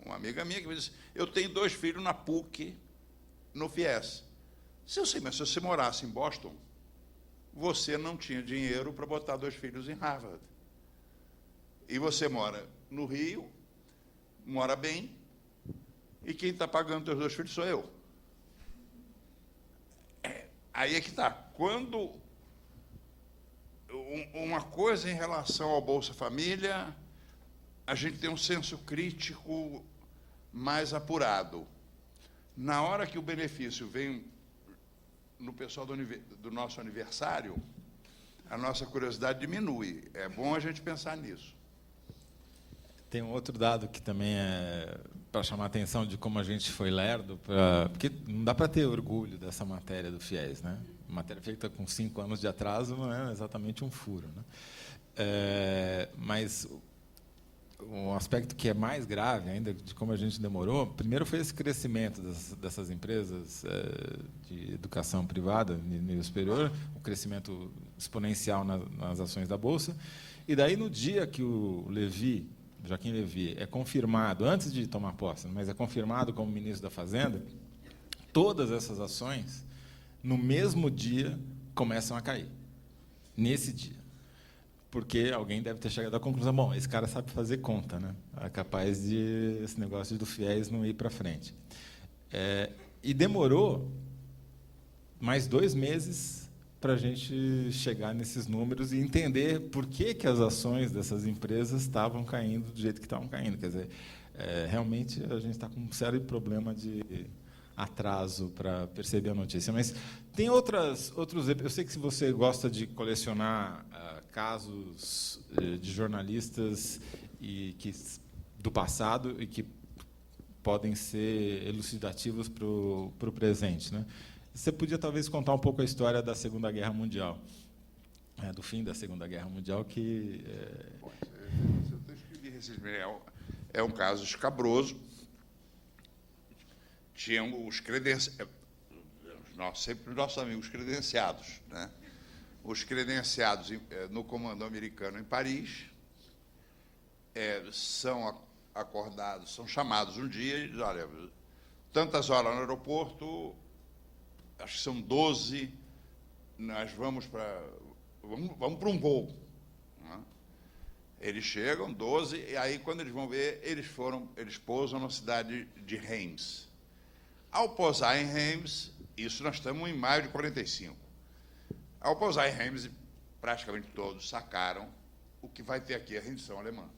uma amiga minha que me disse, eu tenho 2 filhos na PUC, no FIES. Eu sei, mas se você morasse em Boston, você não tinha dinheiro para botar 2 filhos em Harvard. E você mora no Rio, mora bem, e quem está pagando teus 2 filhos sou eu. Aí é que está. Quando... Uma coisa em relação ao Bolsa Família, a gente tem um senso crítico mais apurado. Na hora que o benefício vem no pessoal do nosso aniversário, a nossa curiosidade diminui. É bom a gente pensar nisso. Tem um outro dado que também é para chamar a atenção de como a gente foi lerdo, porque não dá para ter orgulho dessa matéria do FIES, né? Matéria feita com 5 anos de atraso não é exatamente um furo, né? Mas um aspecto que é mais grave ainda, de como a gente demorou, primeiro foi esse crescimento dessas empresas de educação privada, nível superior, o crescimento exponencial nas ações da Bolsa, e daí, no dia que o Joaquim Levy, é confirmado, antes de tomar posse, mas é confirmado como ministro da Fazenda, todas essas ações, no mesmo dia, começam a cair. Nesse dia. Porque alguém deve ter chegado à conclusão, bom, esse cara sabe fazer conta, né? É capaz de esse negócio do FIES não ir para frente. E demorou mais 2 meses para a gente chegar nesses números e entender por que as ações dessas empresas estavam caindo do jeito que estavam caindo. Quer dizer, realmente a gente está com um sério problema de atraso para perceber a notícia. Mas tem outros. Eu sei que se você gosta de colecionar casos de jornalistas do passado e que podem ser elucidativos para o presente, né? Você podia talvez contar um pouco a história da Segunda Guerra Mundial, do fim da Segunda Guerra Mundial, que eu escrevi recentemente, é um caso escabroso. Tinham os credenciados, sempre os nossos amigos credenciados, né? Os credenciados no comando americano em Paris são acordados, são chamados um dia e dizem, olha, tantas horas no aeroporto, acho que são 12, nós vamos para um voo. Né? Eles chegam, 12, e aí, quando eles vão ver, eles pousam na cidade de Reims. Ao pousar em Reims, isso nós estamos em maio de 45. Ao pousar em Reims, praticamente todos sacaram o que vai ter aqui a rendição alemã.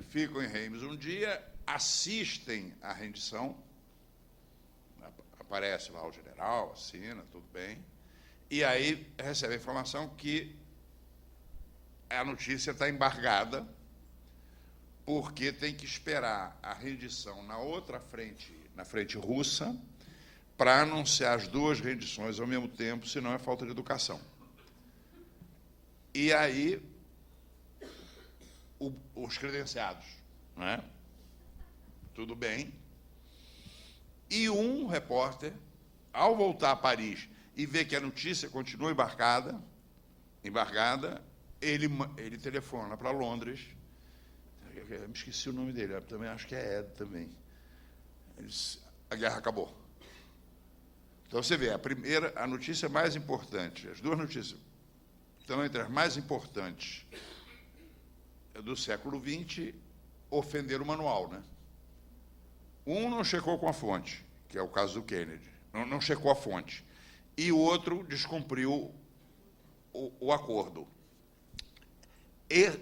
Ficam em Reims um dia, assistem à rendição, aparece lá o general, assina, tudo bem, e aí recebe a informação que a notícia está embargada, porque tem que esperar a rendição na outra frente, na frente russa, para anunciar as 2 rendições ao mesmo tempo, senão é falta de educação. E aí, os credenciados, né? Tudo bem. E um repórter, ao voltar a Paris e ver que a notícia continua embargada, ele telefona para Londres. Eu me esqueci o nome dele, eu também acho que é Ed também. A guerra acabou. Então, você vê, a notícia mais importante, as 2 notícias estão entre as mais importantes do século XX, ofenderam o manual, né? Um não checou com a fonte, que é o caso do Kennedy, não checou a fonte, e o outro descumpriu o acordo.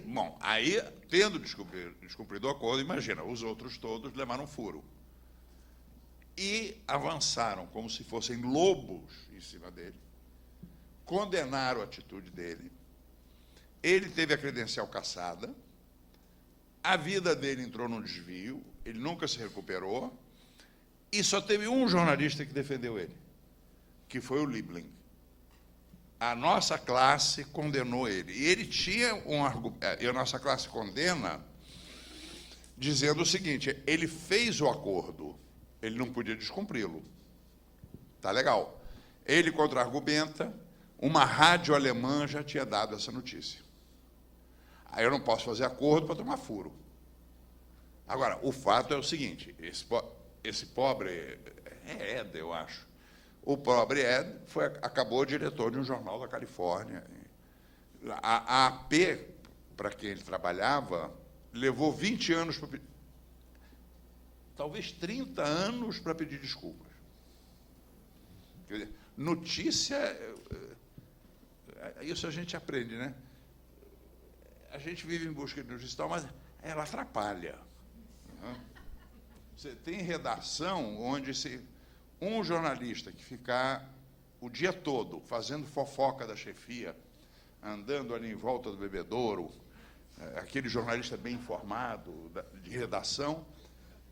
Bom, aí, tendo descumprido o acordo, imagina, os outros todos levaram furo. E avançaram como se fossem lobos em cima dele, condenaram a atitude dele, ele teve a credencial cassada, a vida dele entrou num desvio, ele nunca se recuperou, e só teve um jornalista que defendeu ele, que foi o Liebling. A nossa classe condenou ele. E ele tinha um argumento, e a nossa classe condena, dizendo o seguinte, ele fez o acordo, ele não podia descumpri-lo. Tá legal. Ele contra-argumenta, uma rádio alemã já tinha dado essa notícia. Aí eu não posso fazer acordo para tomar furo. Agora, o fato é o seguinte, esse pobre, Ed, eu acho, o pobre Ed acabou diretor de um jornal da Califórnia. A AP, para quem ele trabalhava, levou 20 anos, talvez 30 anos para pedir desculpas. Quer dizer, notícia, isso a gente aprende, né? A gente vive em busca de notícia, mas ela atrapalha. Você tem redação onde um jornalista que ficar o dia todo fazendo fofoca da chefia, andando ali em volta do bebedouro, aquele jornalista bem informado, de redação,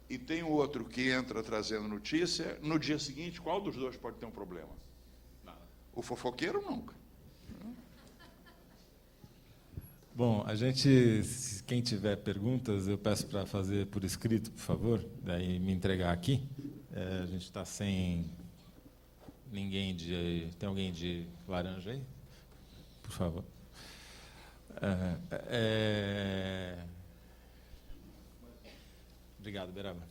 e tem o outro que entra trazendo notícia, no dia seguinte, qual dos dois pode ter um problema? O fofoqueiro, nunca. Bom, quem tiver perguntas, eu peço para fazer por escrito, por favor, daí me entregar aqui. A gente está sem ninguém de... Tem alguém de laranja aí? Por favor. Obrigado, Beraba.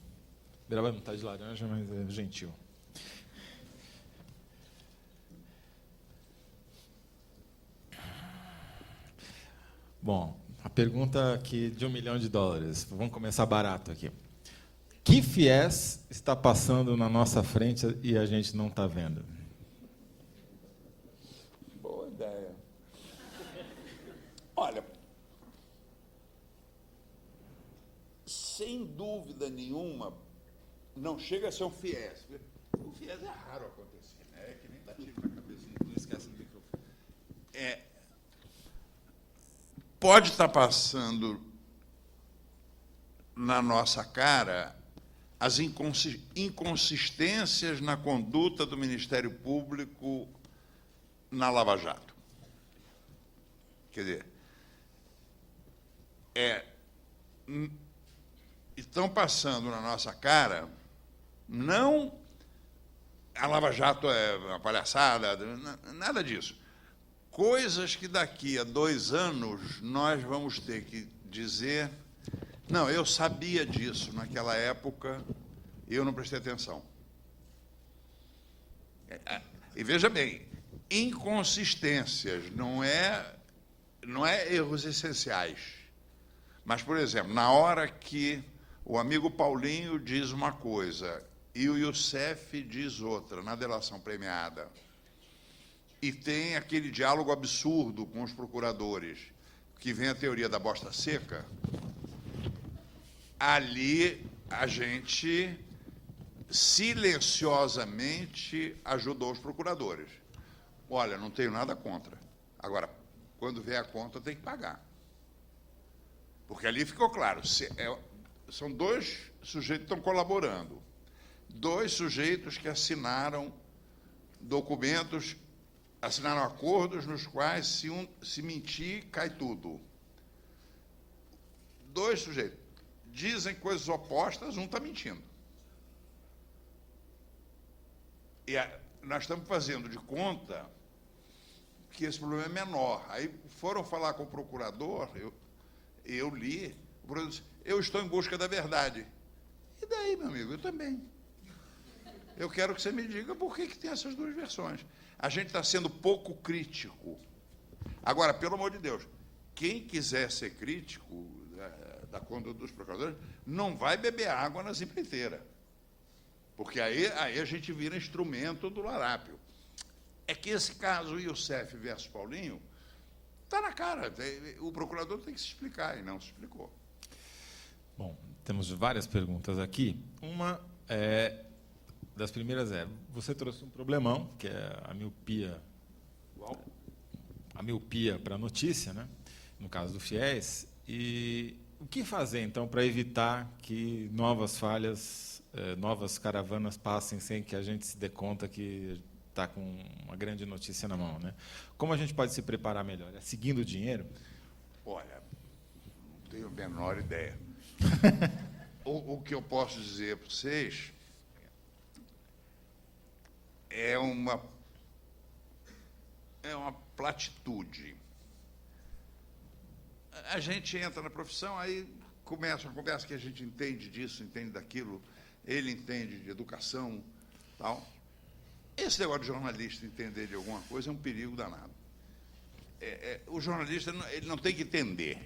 Beraba não está de laranja, mas é gentil. Bom, a pergunta aqui de $1 milhão. Vamos começar barato aqui. Que FIES está passando na nossa frente e a gente não está vendo? Boa ideia. Olha, sem dúvida nenhuma, não chega a ser um FIES. O FIES é raro acontecer, né? É que nem dá tiro na cabeça, não esquece do microfone. Pode estar passando na nossa cara as inconsistências na conduta do Ministério Público na Lava Jato. Quer dizer, estão passando na nossa cara, não a Lava Jato é uma palhaçada, nada disso. Coisas que daqui a 2 anos nós vamos ter que dizer, não, eu sabia disso naquela época e eu não prestei atenção. E veja bem, inconsistências não é erros essenciais. Mas, por exemplo, na hora que o amigo Paulinho diz uma coisa e o Youssef diz outra na delação premiada, e tem aquele diálogo absurdo com os procuradores, que vem a teoria da bosta seca, ali a gente silenciosamente ajudou os procuradores. Olha, não tenho nada contra. Agora, quando vier a conta, tem que pagar. Porque ali ficou claro, são 2 sujeitos que estão colaborando, 2 sujeitos que assinaram documentos, assinaram acordos nos quais, se mentir, cai tudo. 2 sujeitos dizem coisas opostas, um está mentindo. E nós estamos fazendo de conta que esse problema é menor. Aí foram falar com o procurador, eu li, o procurador disse, eu estou em busca da verdade. E daí, meu amigo, eu também. Eu quero que você me diga por que tem essas 2 versões. A gente está sendo pouco crítico. Agora, pelo amor de Deus, quem quiser ser crítico da conduta dos procuradores, não vai beber água nas empreiteiras. Porque aí a gente vira instrumento do larápio. É que esse caso, Youssef versus Paulinho, está na cara. O procurador tem que se explicar, e não se explicou. Bom, temos várias perguntas aqui. Uma das primeiras você trouxe um problemão, que é a miopia. A miopia para a notícia, né? No caso do FIES. E o que fazer, então, para evitar que novas falhas, novas caravanas passem sem que a gente se dê conta que está com uma grande notícia na mão, né? Como a gente pode se preparar melhor? É seguindo o dinheiro? Olha, não tenho a menor ideia. O que eu posso dizer para vocês é uma platitude. A gente entra na profissão, aí começa uma conversa que a gente entende disso, entende daquilo, ele entende de educação, tal. Esse negócio de jornalista entender de alguma coisa é um perigo danado. O jornalista ele não tem que entender,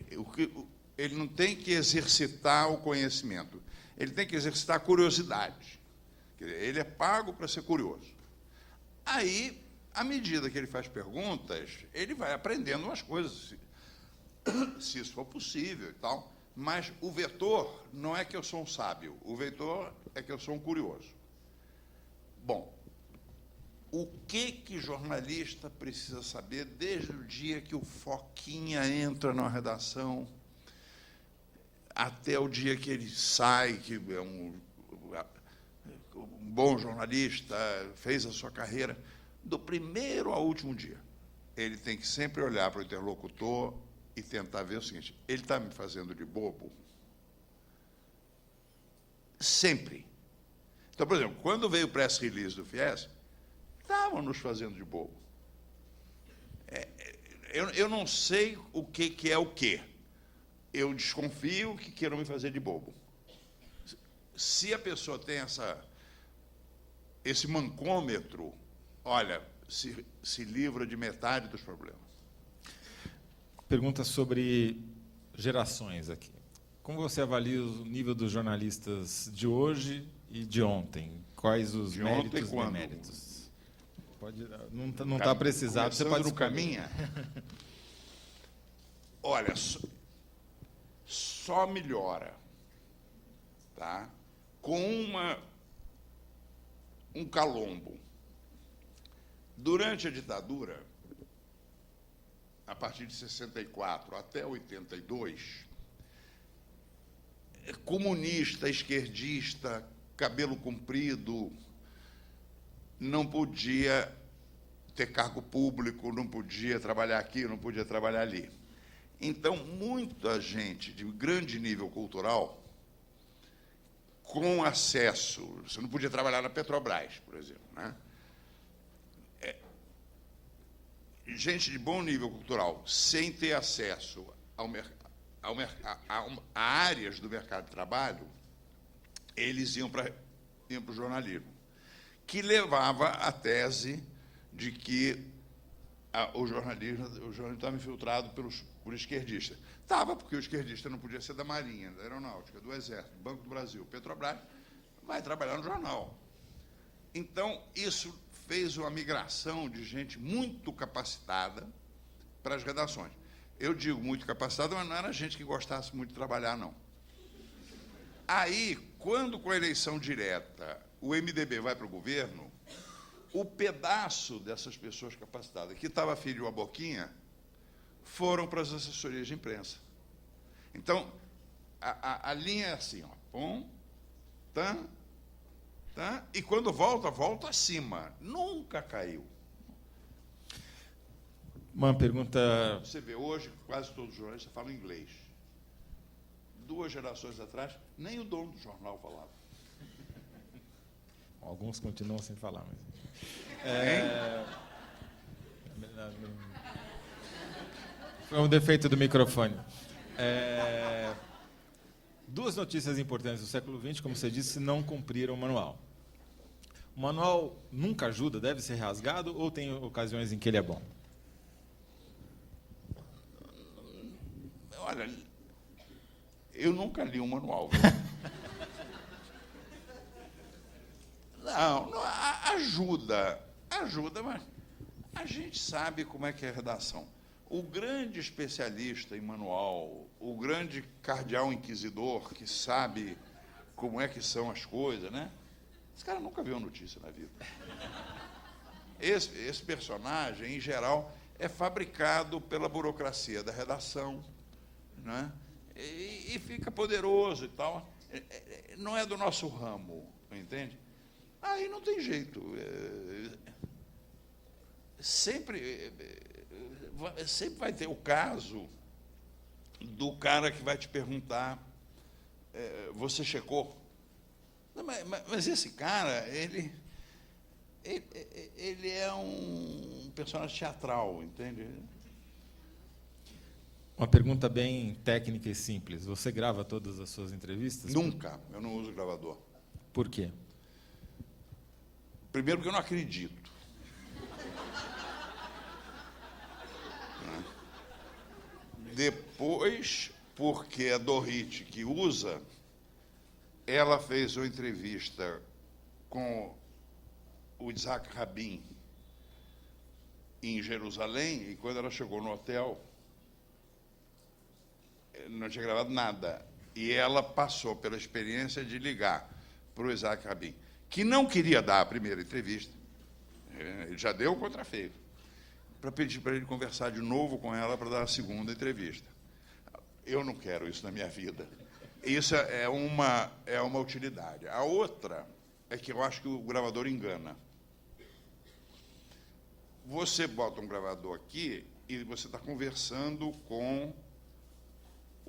ele não tem que exercitar o conhecimento, ele tem que exercitar a curiosidade. Quer dizer, ele é pago para ser curioso. Aí, à medida que ele faz perguntas, ele vai aprendendo umas coisas, se isso for possível e tal, mas o vetor não é que eu sou um sábio, o vetor é que eu sou um curioso. Bom, o que jornalista precisa saber desde o dia que o Foquinha entra na redação até o dia que ele sai, que é um bom jornalista, fez a sua carreira, do primeiro ao último dia. Ele tem que sempre olhar para o interlocutor e tentar ver o seguinte: ele está me fazendo de bobo? Sempre. Então, por exemplo, quando veio o press release do FIES, estavam nos fazendo de bobo. Eu não sei o que é o quê. Eu desconfio que queiram me fazer de bobo. Se a pessoa tem esse mancômetro, olha, se livra de metade dos problemas. Pergunta sobre gerações aqui. Como você avalia o nível dos jornalistas de hoje e de ontem? Quais os De méritos ontem, e quando? deméritos? Não está precisado. Você pode no escolher. caminho. Olha, só melhora, tá? Com um calombo. Durante a ditadura, a partir de 64 até 82, comunista, esquerdista, cabelo comprido, não podia ter cargo público, não podia trabalhar aqui, não podia trabalhar ali. Então, muita gente de grande nível cultural, com acesso, você não podia trabalhar na Petrobras, por exemplo, né? Gente de bom nível cultural, sem ter acesso a áreas do mercado de trabalho, eles iam para o jornalismo, que levava a tese de que o jornalismo estava infiltrado por esquerdistas. Estava, porque o esquerdista não podia ser da Marinha, da Aeronáutica, do Exército, do Banco do Brasil, Petrobras, vai trabalhar no jornal. Então, isso fez uma migração de gente muito capacitada para as redações. Eu digo muito capacitada, mas não era gente que gostasse muito de trabalhar, não. Aí, quando com a eleição direta o MDB vai para o governo, o pedaço dessas pessoas capacitadas que estava filho a boquinha foram para as assessorias de imprensa. Então, a linha é assim, ó, pum, tan, e quando volta acima. Nunca caiu. Uma pergunta... Você vê, hoje, quase todos os jornalistas falam inglês. 2 gerações atrás, nem o dono do jornal falava. Alguns continuam sem falar. Mas... Foi um defeito do microfone. 2 notícias importantes do século XX, como você disse, não cumpriram o manual. O manual nunca ajuda, deve ser rasgado, ou tem ocasiões em que ele é bom? Olha, eu nunca li um manual. Não, ajuda, mas a gente sabe como é que é a redação. O grande especialista em manual, o grande cardeal inquisidor que sabe como é que são as coisas, né? Esse cara nunca viu notícia na vida. Esse personagem, em geral, é fabricado pela burocracia da redação, né? E fica poderoso e tal. Não é do nosso ramo, entende? Aí não tem jeito. Sempre vai ter o caso do cara que vai te perguntar, você checou? Não, mas esse cara, ele é um personagem teatral, entende? Uma pergunta bem técnica e simples. Você grava todas as suas entrevistas? Nunca. Eu não uso gravador. Por quê? Primeiro, porque eu não acredito. Depois, porque a Dorit, que usa, ela fez uma entrevista com o Isaac Rabin em Jerusalém, e quando ela chegou no hotel, não tinha gravado nada. E ela passou pela experiência de ligar para o Isaac Rabin, que não queria dar a primeira entrevista, ele já deu o contrafeito, para pedir para ele conversar de novo com ela para dar a segunda entrevista. Eu não quero isso na minha vida. Isso é uma utilidade. A outra é que eu acho que o gravador engana. Você bota um gravador aqui e você está conversando com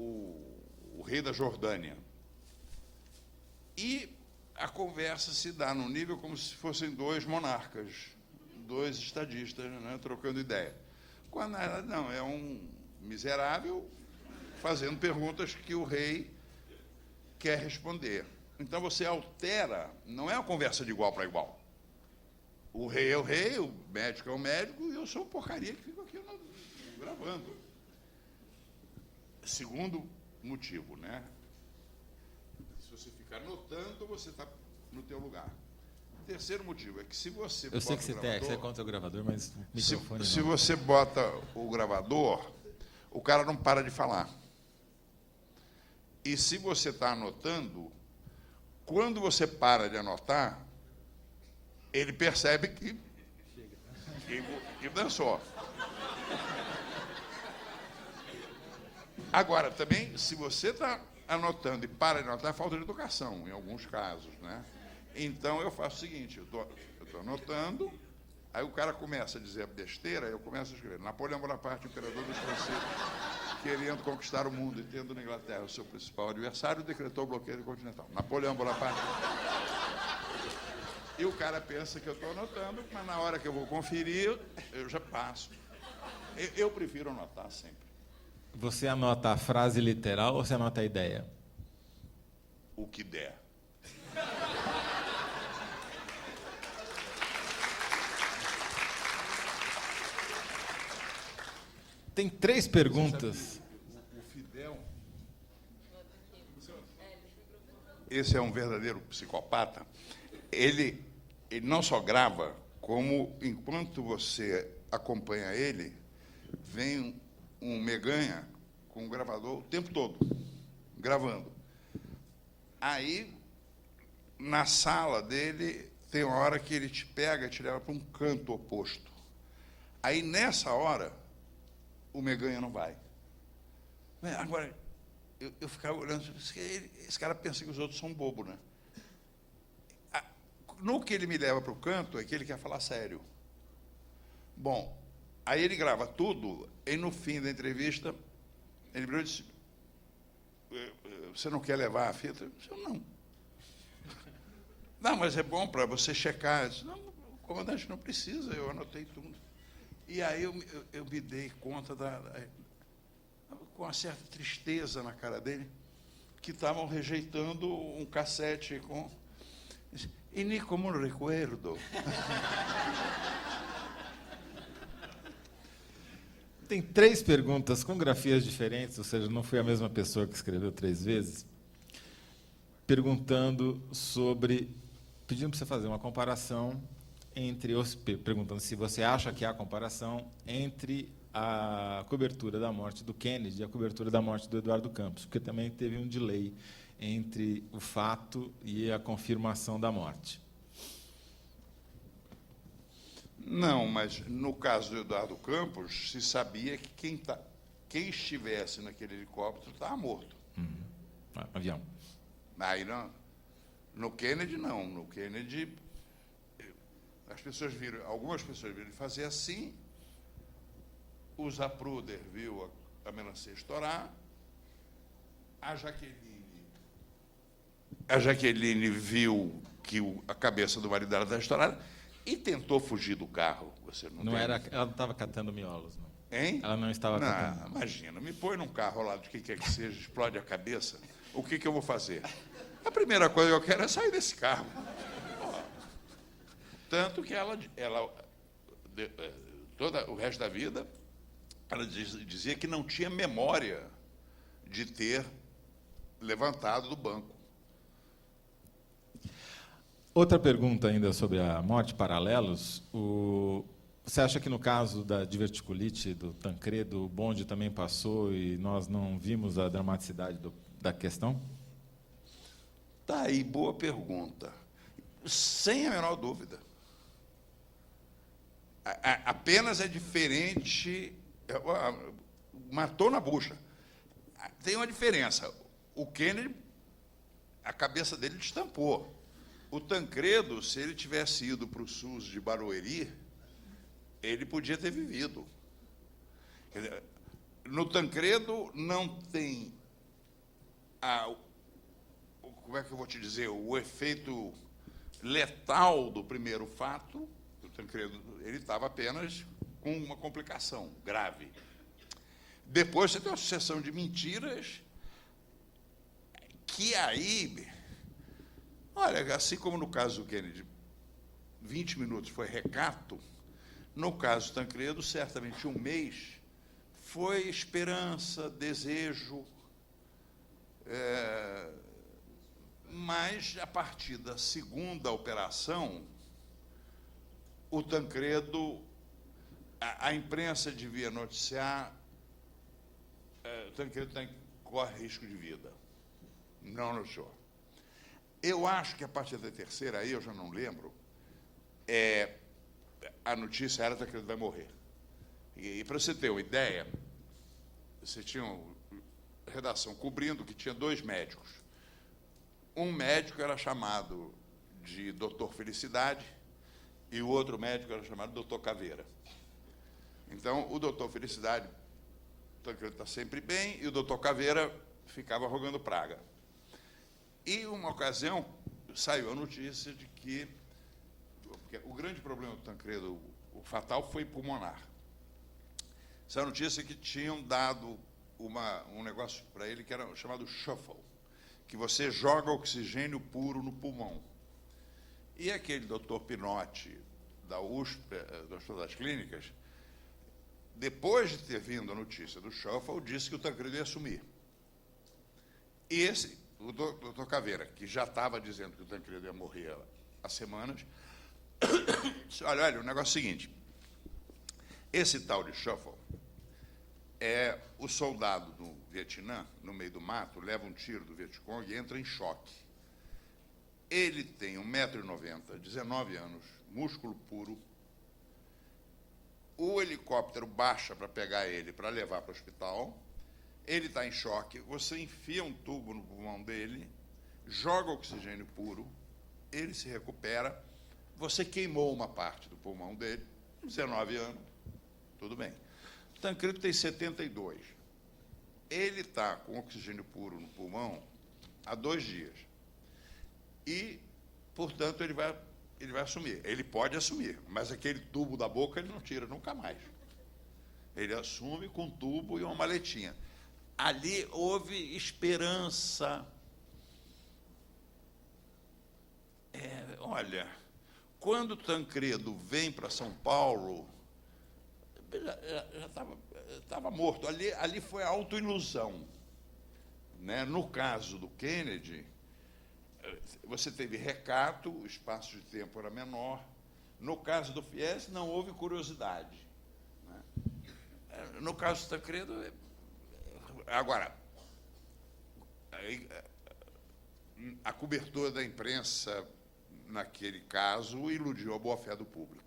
o rei da Jordânia. E a conversa se dá num nível como se fossem dois monarcas, dois estadistas, né, trocando ideia. Quando ela, não, é um miserável fazendo perguntas que o rei quer responder. Então você altera, não é uma conversa de igual para igual. O rei é o rei, o médico é o médico, e eu sou uma porcaria que fico aqui gravando. Segundo motivo, né? Se você ficar notando, você está no teu lugar. Terceiro motivo é que se você Eu sei que você conta o gravador, mas o microfone se não. você bota o gravador, o cara não para de falar. E se você está anotando, quando você para de anotar, ele percebe que dançou. Agora, também, se você está anotando e para de anotar, é falta de educação, em alguns casos, né? Então, eu faço o seguinte, eu estou anotando, aí o cara começa a dizer besteira, eu começo a escrever. Napoleão Bonaparte, imperador dos franceses, querendo conquistar o mundo e tendo na Inglaterra o seu principal adversário, decretou o bloqueio continental. Napoleão Bonaparte. E o cara pensa que eu estou anotando, mas na hora que eu vou conferir, eu já passo. Eu prefiro anotar sempre. Você anota a frase literal ou você anota a ideia? O que der. Tem 3 perguntas. O Fidel... Esse é um verdadeiro psicopata. Ele não só grava, como, enquanto você acompanha ele, vem um meganha com um gravador o tempo todo, gravando. Aí, na sala dele, tem uma hora que ele te pega e te leva para um canto oposto. Aí, nessa hora, o meganha não vai. Agora, eu ficava olhando, esse cara pensa que os outros são bobos, né? No que ele me leva para o canto, é que ele quer falar sério. Bom, aí ele grava tudo, e no fim da entrevista, ele virou e disse, você não quer levar a fita? Eu disse, não. Não, mas é bom para você checar. Eu disse, não, o comandante não precisa, eu anotei tudo. E aí eu me dei conta, com uma certa tristeza na cara dele, que estavam rejeitando um cassete com... E nem como não recuerdo. Tem 3 perguntas com grafias diferentes, ou seja, não foi a mesma pessoa que escreveu 3 vezes, perguntando sobre, pedindo para você fazer uma comparação perguntando se você acha que há comparação entre a cobertura da morte do Kennedy e a cobertura da morte do Eduardo Campos, porque também teve um delay entre o fato e a confirmação da morte. Não, mas no caso do Eduardo Campos, se sabia que quem estivesse naquele helicóptero estava morto. Avião. Aí não. No Kennedy, não. No Kennedy, algumas pessoas viram ele fazer assim, o Zapruder viu a melancia estourar, a Jaqueline viu que a cabeça do marido dela estava estourada e tentou fugir do carro. Você não ela não estava catando miolos, não. Hein? Ela não estava catando. Imagina, me põe num carro lá de quem quer que seja, explode a cabeça, o que eu vou fazer? A primeira coisa que eu quero é sair desse carro. Tanto que ela todo o resto da vida, ela dizia que não tinha memória de ter levantado do banco. Outra pergunta ainda sobre a morte, paralelos. Você acha que no caso da diverticulite do Tancredo, o bonde também passou e nós não vimos a dramaticidade da questão? Tá aí, boa pergunta. Sem a menor dúvida. Apenas é diferente. Matou na bucha. Tem uma diferença. O Kennedy, a cabeça dele destampou. O Tancredo, se ele tivesse ido para o SUS de Barueri, ele podia ter vivido. No Tancredo não tem como é que eu vou te dizer, o efeito letal do primeiro fato, o Tancredo, ele estava apenas com uma complicação grave. Depois você tem uma sucessão de mentiras que aí, olha, assim como no caso do Kennedy, 20 minutos foi recato, no caso do Tancredo, certamente um mês foi esperança, desejo, mas, a partir da segunda operação, o Tancredo, a imprensa devia noticiar, o Tancredo corre risco de vida. Não noticiou. Eu acho que, a partir da terceira, aí eu já não lembro, a notícia era que o Tancredo vai morrer. E para você ter uma ideia, você tinha uma redação cobrindo que tinha 2 médicos. Um médico era chamado de Doutor Felicidade e o outro médico era chamado de Doutor Caveira. Então, o Doutor Felicidade, o Tancredo está sempre bem, e o Doutor Caveira ficava rogando praga. E, uma ocasião, saiu a notícia de que o grande problema do Tancredo, o fatal, foi pulmonar. Saiu a notícia que tinham dado um negócio para ele que era chamado shuffle, que você joga oxigênio puro no pulmão. E aquele doutor Pinotti, da USP, do Hospital das Clínicas, depois de ter vindo a notícia do shuffle, disse que o Tancredo ia assumir. E o doutor Caveira, que já estava dizendo que o Tancredo ia morrer há semanas, disse, olha, o negócio é o seguinte, esse tal de shuffle o soldado no Vietnã, no meio do mato, leva um tiro do Vietcong e entra em choque. Ele tem 1,90 m, 19 anos, músculo puro. O helicóptero baixa para pegar ele, para levar para o hospital. Ele está em choque, você enfia um tubo no pulmão dele, joga oxigênio puro, ele se recupera, você queimou uma parte do pulmão dele, 19 anos, tudo bem. O Tancredo tem 72. Ele está com oxigênio puro no pulmão há 2 dias. E, portanto, ele vai assumir. Ele pode assumir, mas aquele tubo da boca ele não tira nunca mais. Ele assume com tubo e uma maletinha. Ali houve esperança. Olha, quando o Tancredo vem para São Paulo, já estava morto. Ali foi a autoilusão. Né? No caso do Kennedy, você teve recato, o espaço de tempo era menor. No caso do Fies, não houve curiosidade. Né? No caso do Tancredo, agora, a cobertura da imprensa, naquele caso, iludiu a boa-fé do público.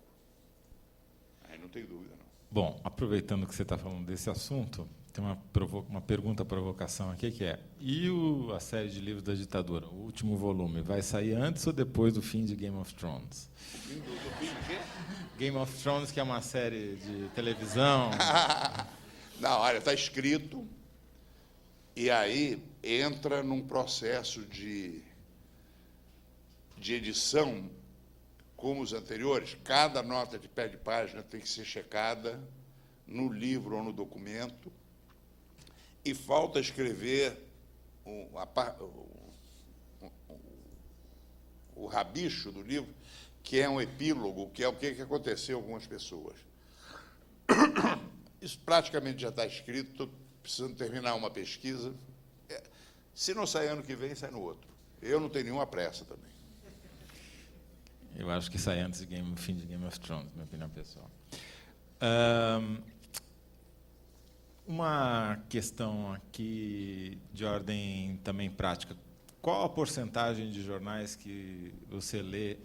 Aí não tem dúvida, não. Bom, aproveitando que você está falando desse assunto, tem uma pergunta, provocação aqui, que é, e a série de livros da ditadura, o último volume, vai sair antes ou depois do fim de Game of Thrones? Do fim de quê? Game of Thrones, que é uma série de televisão. Não, olha, está escrito, e aí entra num processo de edição, como os anteriores. Cada nota de pé de página tem que ser checada no livro ou no documento, e falta escrever o rabicho do livro, que é um epílogo, que é o que aconteceu com algumas pessoas. Isso praticamente já está escrito, estou precisando terminar uma pesquisa. Se não sair ano que vem, sai no outro. Eu não tenho nenhuma pressa também. Eu acho que sai antes do fim de Game of Thrones, minha opinião pessoal. Uma questão aqui de ordem também prática. Qual a porcentagem de jornais que você lê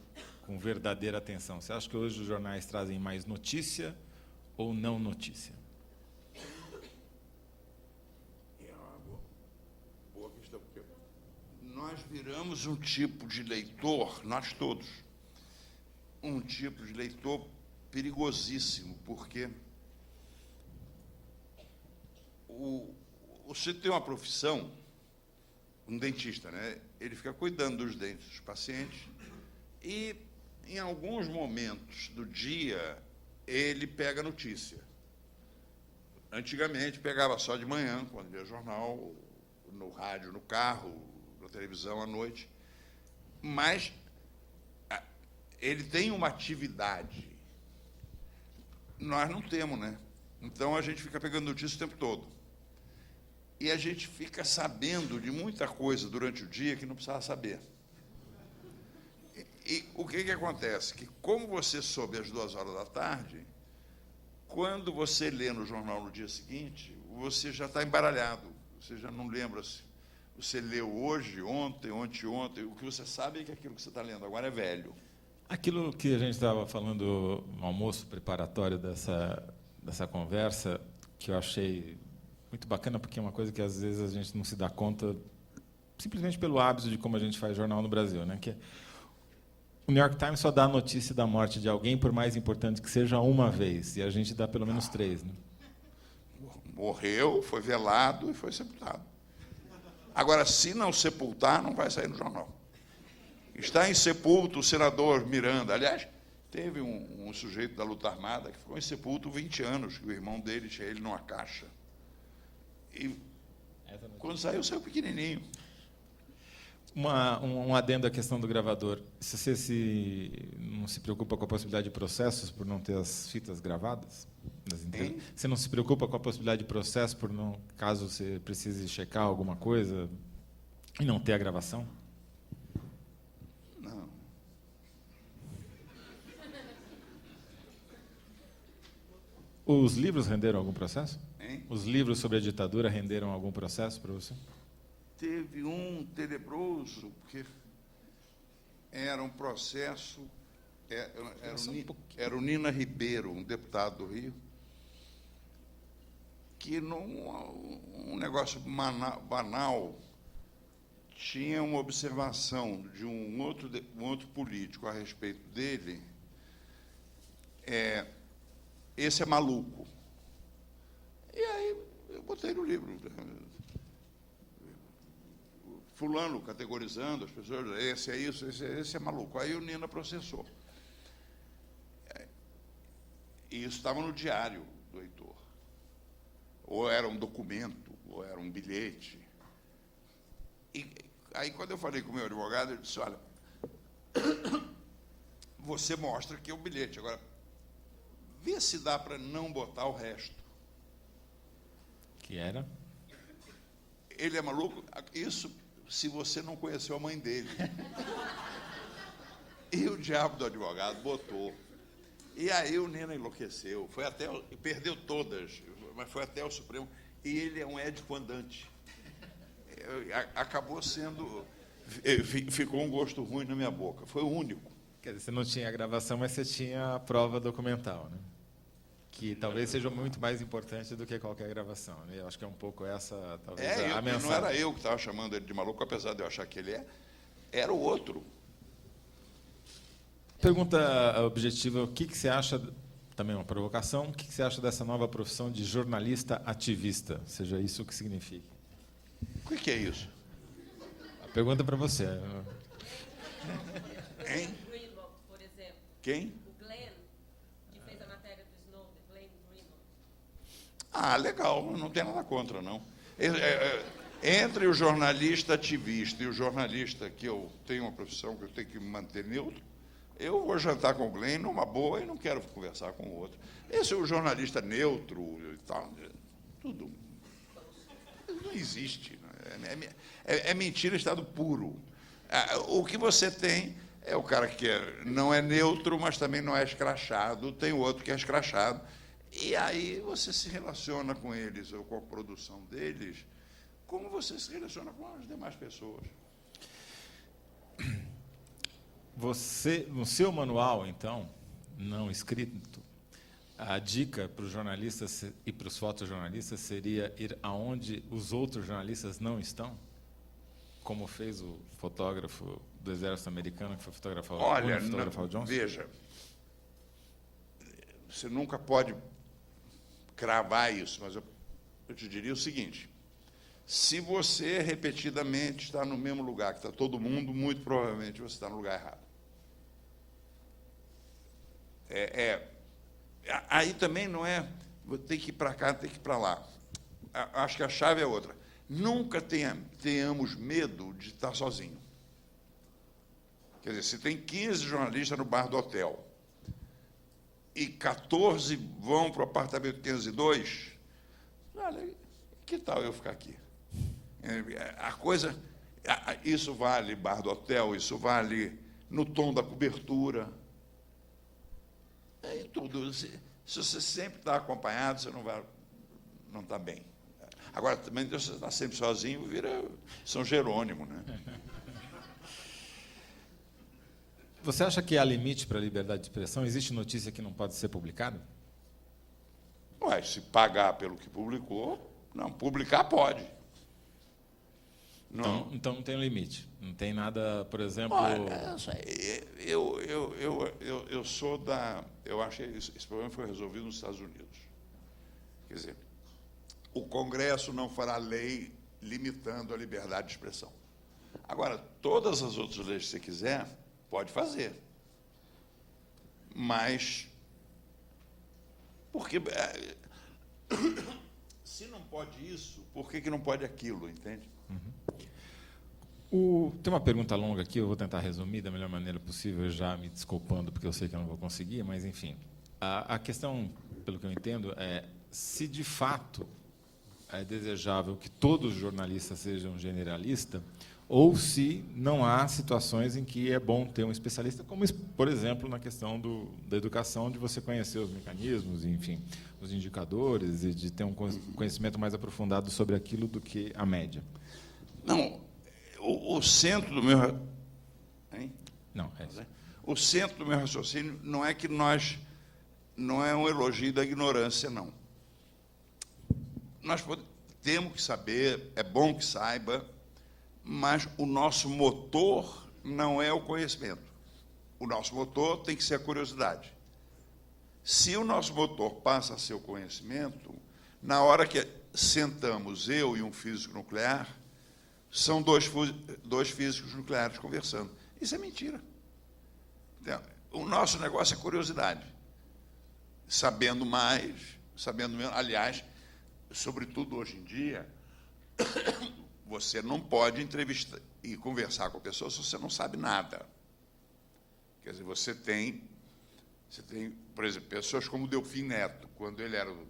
com verdadeira atenção? Você acha que hoje os jornais trazem mais notícia ou não notícia? É uma boa questão, porque nós viramos um tipo de leitor, nós todos, um tipo de leitor perigosíssimo, porque você tem uma profissão um dentista, né? Ele fica cuidando dos dentes dos pacientes e, em alguns momentos do dia, ele pega notícia. Antigamente, pegava só de manhã, quando lia jornal, no rádio, no carro, na televisão, à noite. Mas ele tem uma atividade. Nós não temos, né? Então, a gente fica pegando notícia o tempo todo. E a gente fica sabendo de muita coisa durante o dia que não precisava saber. E o que acontece? Que, como você soube às 2 horas da tarde, quando você lê no jornal no dia seguinte, você já está embaralhado, você já não lembra se você leu hoje, ontem, ontem. O que você sabe é que aquilo que você está lendo agora é velho. Aquilo que a gente estava falando no almoço preparatório dessa conversa, que eu achei muito bacana, porque é uma coisa que às vezes a gente não se dá conta, simplesmente pelo hábito de como a gente faz jornal no Brasil, né? Que o New York Times só dá a notícia da morte de alguém, por mais importante que seja, uma vez, e a gente dá pelo menos 3, né? Morreu, foi velado e foi sepultado. Agora, se não sepultar, não vai sair no jornal. Está insepulto o senador Miranda. Aliás, teve um sujeito da luta armada que ficou insepulto 20 anos, que o irmão dele tinha ele numa caixa. E quando saiu pequenininho. Um adendo à questão do gravador. Se você não se preocupa com a possibilidade de processos por não ter as fitas gravadas? Você não se preocupa com a possibilidade de processo por não, caso você precise checar alguma coisa e não ter a gravação? Não. Os livros renderam algum processo? Hein? Os livros sobre a ditadura renderam algum processo para você? Teve um tenebroso, porque era um processo, era o Nina Ribeiro, um deputado do Rio, que, num negócio banal, tinha uma observação de um outro político a respeito dele. Esse é maluco. E aí eu botei no livro. Fulano categorizando as pessoas, esse é isso, esse é maluco. Aí o Nina processou. E isso estava no diário do Heitor. Ou era um documento, ou era um bilhete. E aí, quando eu falei com o meu advogado, ele disse, olha, você mostra que é o bilhete. Agora, vê se dá para não botar o resto. Que era? Ele é maluco? Isso se você não conheceu a mãe dele. E o diabo do advogado botou. E aí o Nina enlouqueceu, perdeu todas, mas foi até o Supremo. E ele é um édipo andante. Acabou sendo... Ficou um gosto ruim na minha boca. Foi o único. Quer dizer, você não tinha a gravação, mas você tinha a prova documental, né? Que talvez seja muito mais importante do que qualquer gravação, né? Eu acho que é um pouco essa, talvez, a mensagem. Não era eu que estava chamando ele de maluco, apesar de eu achar que ele era o outro. Pergunta objetiva, o que você acha, também uma provocação, o que você acha dessa nova profissão de jornalista ativista, seja isso o que signifique? O que é isso? A pergunta é para você. Hein? Por exemplo. Quem? O Glenn, que fez a matéria do Snowden, Glenn Greenwald. Ah, legal, não tem nada contra, não. Entre o jornalista ativista e o jornalista que eu tenho uma profissão que eu tenho que me manter neutro, eu vou jantar com o Glenn numa boa e não quero conversar com o outro. Esse é o jornalista neutro e tal, tudo. Não existe. É mentira em estado puro. O que você tem é o cara que não é neutro, mas também não é escrachado, tem o outro que é escrachado. E aí você se relaciona com eles, ou com a produção deles, como você se relaciona com as demais pessoas. Você, no seu manual, então, não escrito, a dica para os jornalistas e para os fotojornalistas seria ir aonde os outros jornalistas não estão? Como fez o fotógrafo do Exército Americano, que foi fotografar o Johnson? Veja, você nunca pode cravar isso, mas eu te diria o seguinte, Se você repetidamente está no mesmo lugar que está todo mundo, muito provavelmente você está no lugar errado. Aí também não é tem que ir para cá, tem que ir para lá. Acho que a chave é outra. Nunca tenhamos medo de estar sozinho. Quer dizer, se tem 15 jornalistas no bar do hotel e 14 vão para o apartamento 502, olha, que tal eu ficar aqui? A coisa, isso vale bar do hotel, isso vale no tom da cobertura. É tudo. Se você sempre está acompanhado, você não está bem. Agora, também, se você está sempre sozinho, vira São Jerônimo, né? Você acha que há limite para a liberdade de expressão? Existe notícia que não pode ser publicada? Ué, se pagar pelo que publicou, não, publicar pode. Não. Então não tem limite. Não tem nada, por exemplo. Olha, eu sou da. Eu achei que esse problema foi resolvido nos Estados Unidos. Quer dizer, o Congresso não fará lei limitando a liberdade de expressão. Agora, todas as outras leis que você quiser, pode fazer. Mas, porque se não pode isso, por que não pode aquilo, entende? Tem uma pergunta longa aqui, eu vou tentar resumir da melhor maneira possível, já me desculpando, porque eu sei que eu não vou conseguir, mas, enfim. A questão, pelo que eu entendo, é se, de fato, é desejável que todos os jornalistas sejam generalistas, ou se não há situações em que é bom ter um especialista, como, por exemplo, na questão da educação, de você conhecer os mecanismos, enfim, os indicadores, e de ter um conhecimento mais aprofundado sobre aquilo do que a média. Não, o centro do meu... Hein? Não, é isso. O centro do meu raciocínio não é que nós... Não é um elogio da ignorância, não. Nós temos que saber, é bom que saiba, mas o nosso motor não é o conhecimento. O nosso motor tem que ser a curiosidade. Se o nosso motor passa a ser o conhecimento, na hora que sentamos, eu e um físico nuclear, são dois físicos nucleares conversando. Isso é mentira. O nosso negócio é curiosidade. Sabendo mais, sabendo menos. Aliás, sobretudo hoje em dia, você não pode entrevistar e conversar com a pessoa se você não sabe nada. Quer dizer, você tem, por exemplo, pessoas como o Delfim Neto, quando ele era o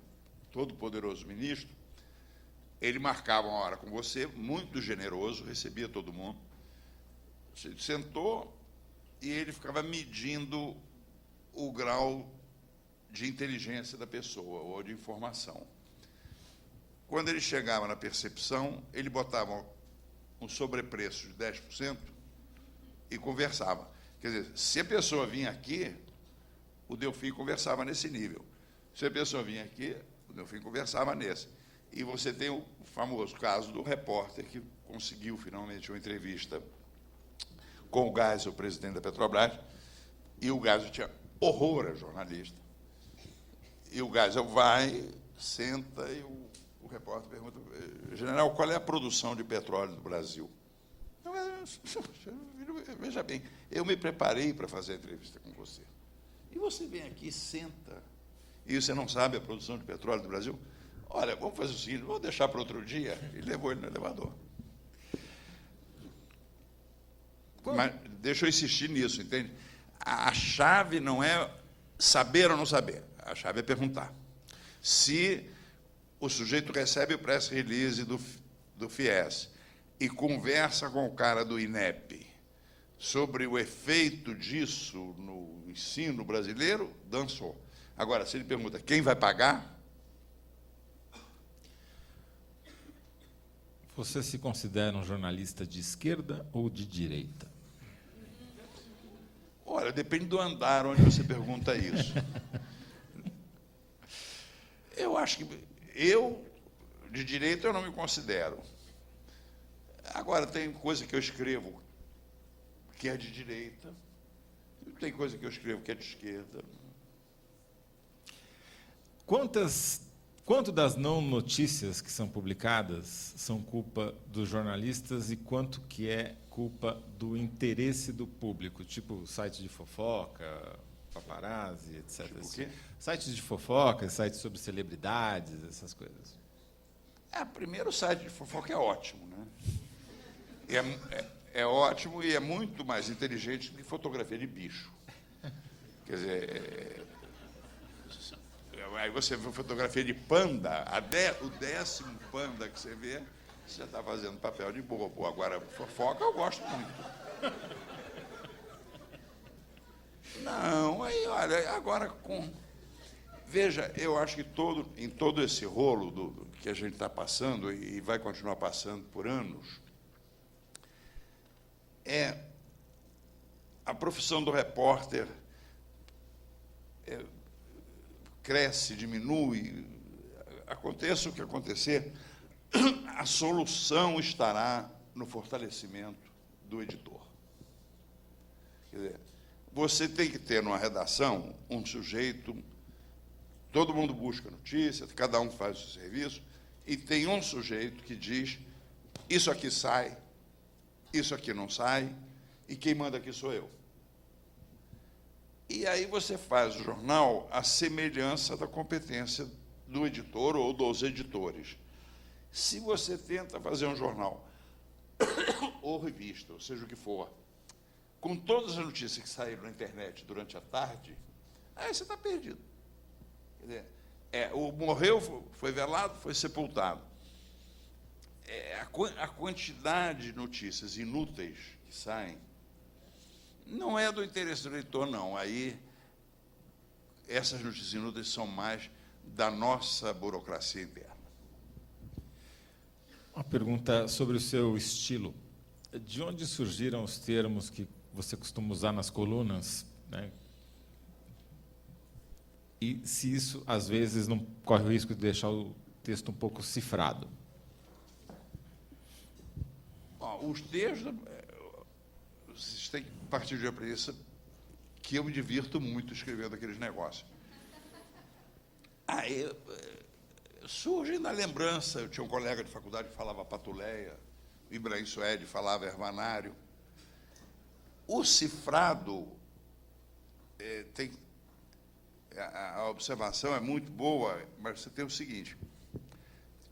todo-poderoso ministro, ele marcava uma hora com você, muito generoso, recebia todo mundo. Você sentou e ele ficava medindo o grau de inteligência da pessoa ou de informação. Quando ele chegava na percepção, ele botava um sobrepreço de 10% e conversava. Quer dizer, se a pessoa vinha aqui, o Delfim conversava nesse nível. Se a pessoa vinha aqui, o Delfim conversava nesse. E você tem o famoso caso do repórter que conseguiu finalmente uma entrevista com o Geisel, o presidente da Petrobras, e o Geisel tinha horror a jornalista. E o Geisel vai, senta e o repórter pergunta: general, qual é a produção de petróleo do Brasil? Veja bem, eu me preparei para fazer a entrevista com você. E você vem aqui, senta, e você não sabe a produção de petróleo do Brasil? Olha, vamos fazer o seguinte, vamos deixar para outro dia. E levou ele no elevador. Mas deixa eu insistir nisso, entende? A chave não é saber ou não saber. A chave é perguntar. Se o sujeito recebe o press release do FIES e conversa com o cara do INEP sobre o efeito disso no ensino brasileiro, dançou. Agora, se ele pergunta quem vai pagar... Você se considera um jornalista de esquerda ou de direita? Olha, depende do andar onde você pergunta isso. Eu acho que de direita, eu não me considero. Agora, tem coisa que eu escrevo que é de direita, tem coisa que eu escrevo que é de esquerda. Quantas Quanto das não notícias que são publicadas são culpa dos jornalistas e quanto que é culpa do interesse do público, tipo site de fofoca, paparazzi, etc. Tipo o quê? Sites de fofoca, sites sobre celebridades, essas coisas. Primeiro, o site de fofoca é ótimo, né? É ótimo e é muito mais inteligente do que fotografia de bicho. Quer dizer, aí você vê fotografia de panda, o 10º panda que você vê, você já está fazendo papel de bobo. Agora, fofoca eu gosto muito. Não, aí, olha, agora com... Veja, eu acho que em todo esse rolo que a gente está passando e vai continuar passando por anos, a profissão do repórter cresce, diminui, aconteça o que acontecer, a solução estará no fortalecimento do editor. Quer dizer, você tem que ter numa redação um sujeito, todo mundo busca notícia, cada um faz o seu serviço, e tem um sujeito que diz, isso aqui sai, isso aqui não sai, e quem manda aqui sou eu. E aí você faz o jornal à semelhança da competência do editor ou dos editores. Se você tenta fazer um jornal, ou revista, ou seja o que for, com todas as notícias que saíram na internet durante a tarde, aí você está perdido. Quer dizer, morreu, foi velado, foi sepultado. A quantidade de notícias inúteis que saem não é do interesse do leitor, não. Aí, essas notícias inúteis são mais da nossa burocracia interna. Uma pergunta sobre o seu estilo. De onde surgiram os termos que você costuma usar nas colunas, né? E se isso, às vezes, não corre o risco de deixar o texto um pouco cifrado? Os textos, vocês têm que partir de uma premissa que eu me divirto muito escrevendo aqueles negócios. Aí surge na lembrança, eu tinha um colega de faculdade que falava patuleia, o Ibrahim Suede falava hermanário. O cifrado a observação é muito boa, mas você tem o seguinte,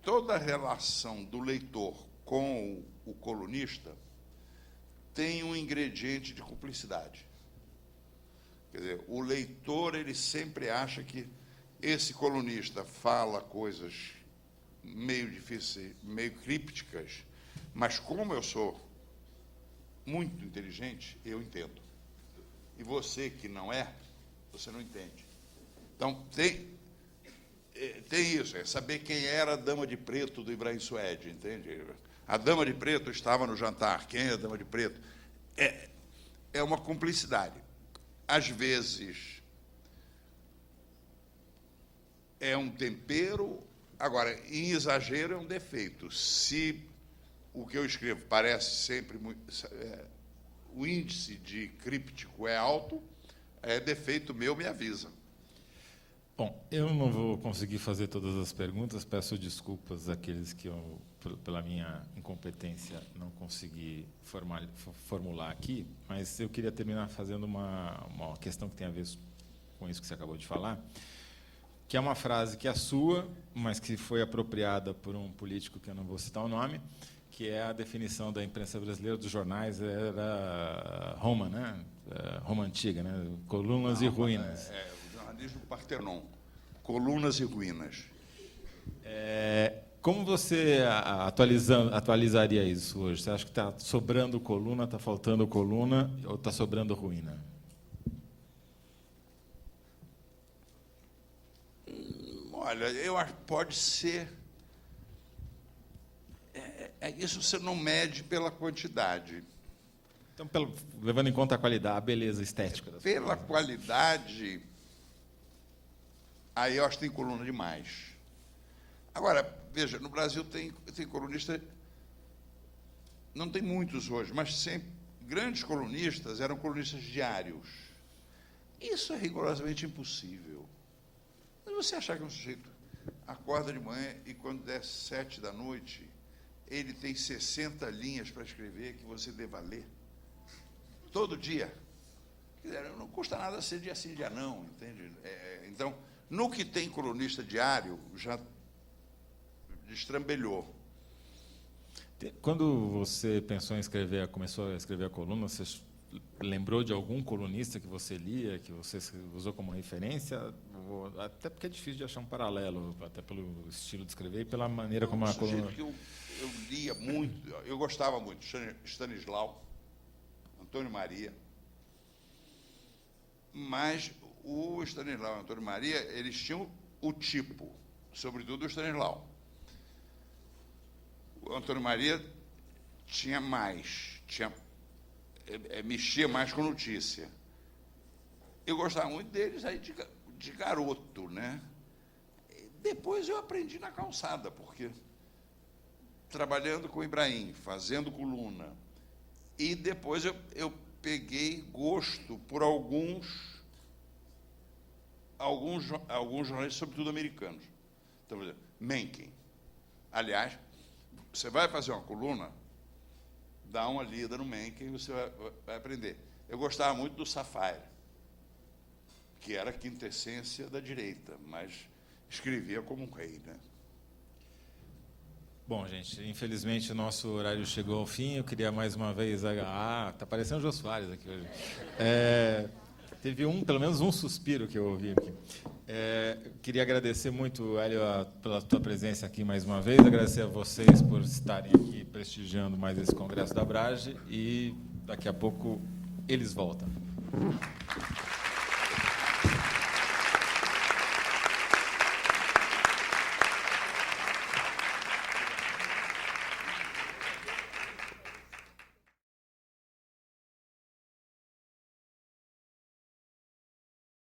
toda a relação do leitor com o colunista tem um ingrediente de cumplicidade. Quer dizer, o leitor ele sempre acha que esse colunista fala coisas meio difíceis, meio crípticas, mas como eu sou muito inteligente, eu entendo. E você que não é, você não entende. Então, tem isso, é saber quem era a dama de preto do Ibrahim Suede, entende? A dama de preto estava no jantar, quem é a dama de preto? É uma cumplicidade. Às vezes, é um tempero, agora, em exagero é um defeito. Se o que eu escrevo parece sempre o índice de críptico é alto, defeito meu, me avisa. Bom, eu não vou conseguir fazer todas as perguntas, peço desculpas àqueles que eu, pela minha incompetência, não consegui formular aqui, mas eu queria terminar fazendo uma questão que tem a ver com isso que você acabou de falar, que é uma frase que é sua, mas que foi apropriada por um político que eu não vou citar o nome, que é a definição da imprensa brasileira dos jornais, era Roma, né? Roma antiga, né? Colunas e ruínas. O jornalismo Partenon, colunas e ruínas. Como você atualizaria isso hoje? Você acha que está sobrando coluna, está faltando coluna, ou está sobrando ruína? Olha, eu acho que pode ser... isso você não mede pela quantidade. Então, levando em conta a qualidade, a beleza estética das coisas. Pela qualidade, aí eu acho que tem coluna demais. Agora, veja, no Brasil tem colunista, não tem muitos hoje, mas sempre, grandes colunistas eram colunistas diários. Isso é rigorosamente impossível. Mas você achar que um sujeito acorda de manhã e, quando der 7 da noite, ele tem 60 linhas para escrever que você deva ler. Todo dia. Quer dizer, não custa nada ser dia sim, dia não, entende? Então, no que tem colunista diário, já destrambelhou. Quando você pensou em escrever, começou a escrever a coluna, você lembrou de algum colunista que você lia, que você usou como referência? Até porque é difícil de achar um paralelo, até pelo estilo de escrever e pela maneira como a coluna... Que eu lia muito, eu gostava muito de Stanislau, Antônio Maria, mas o Stanislau e o Antônio Maria, eles tinham o tipo, sobretudo o Stanislau. O Antônio Maria tinha mais, mexia mais com notícia. Eu gostava muito deles aí de garoto, né? Depois eu aprendi na calçada, porque trabalhando com o Ibrahim, fazendo coluna, e depois eu peguei gosto por alguns jornalistas, sobretudo americanos. Então, por exemplo, Mencken. Aliás, você vai fazer uma coluna, dá uma lida no Mencken e você vai aprender. Eu gostava muito do Safire, que era a quintessência da direita, mas escrevia como um rei, né? Bom, gente, infelizmente o nosso horário chegou ao fim. Eu queria mais uma vez... tá parecendo o Jô Soares aqui hoje. Teve pelo menos um suspiro que eu ouvi aqui. Queria agradecer muito, Hélio, pela tua presença aqui mais uma vez, agradecer a vocês por estarem aqui prestigiando mais esse congresso da Abrage, e daqui a pouco eles voltam.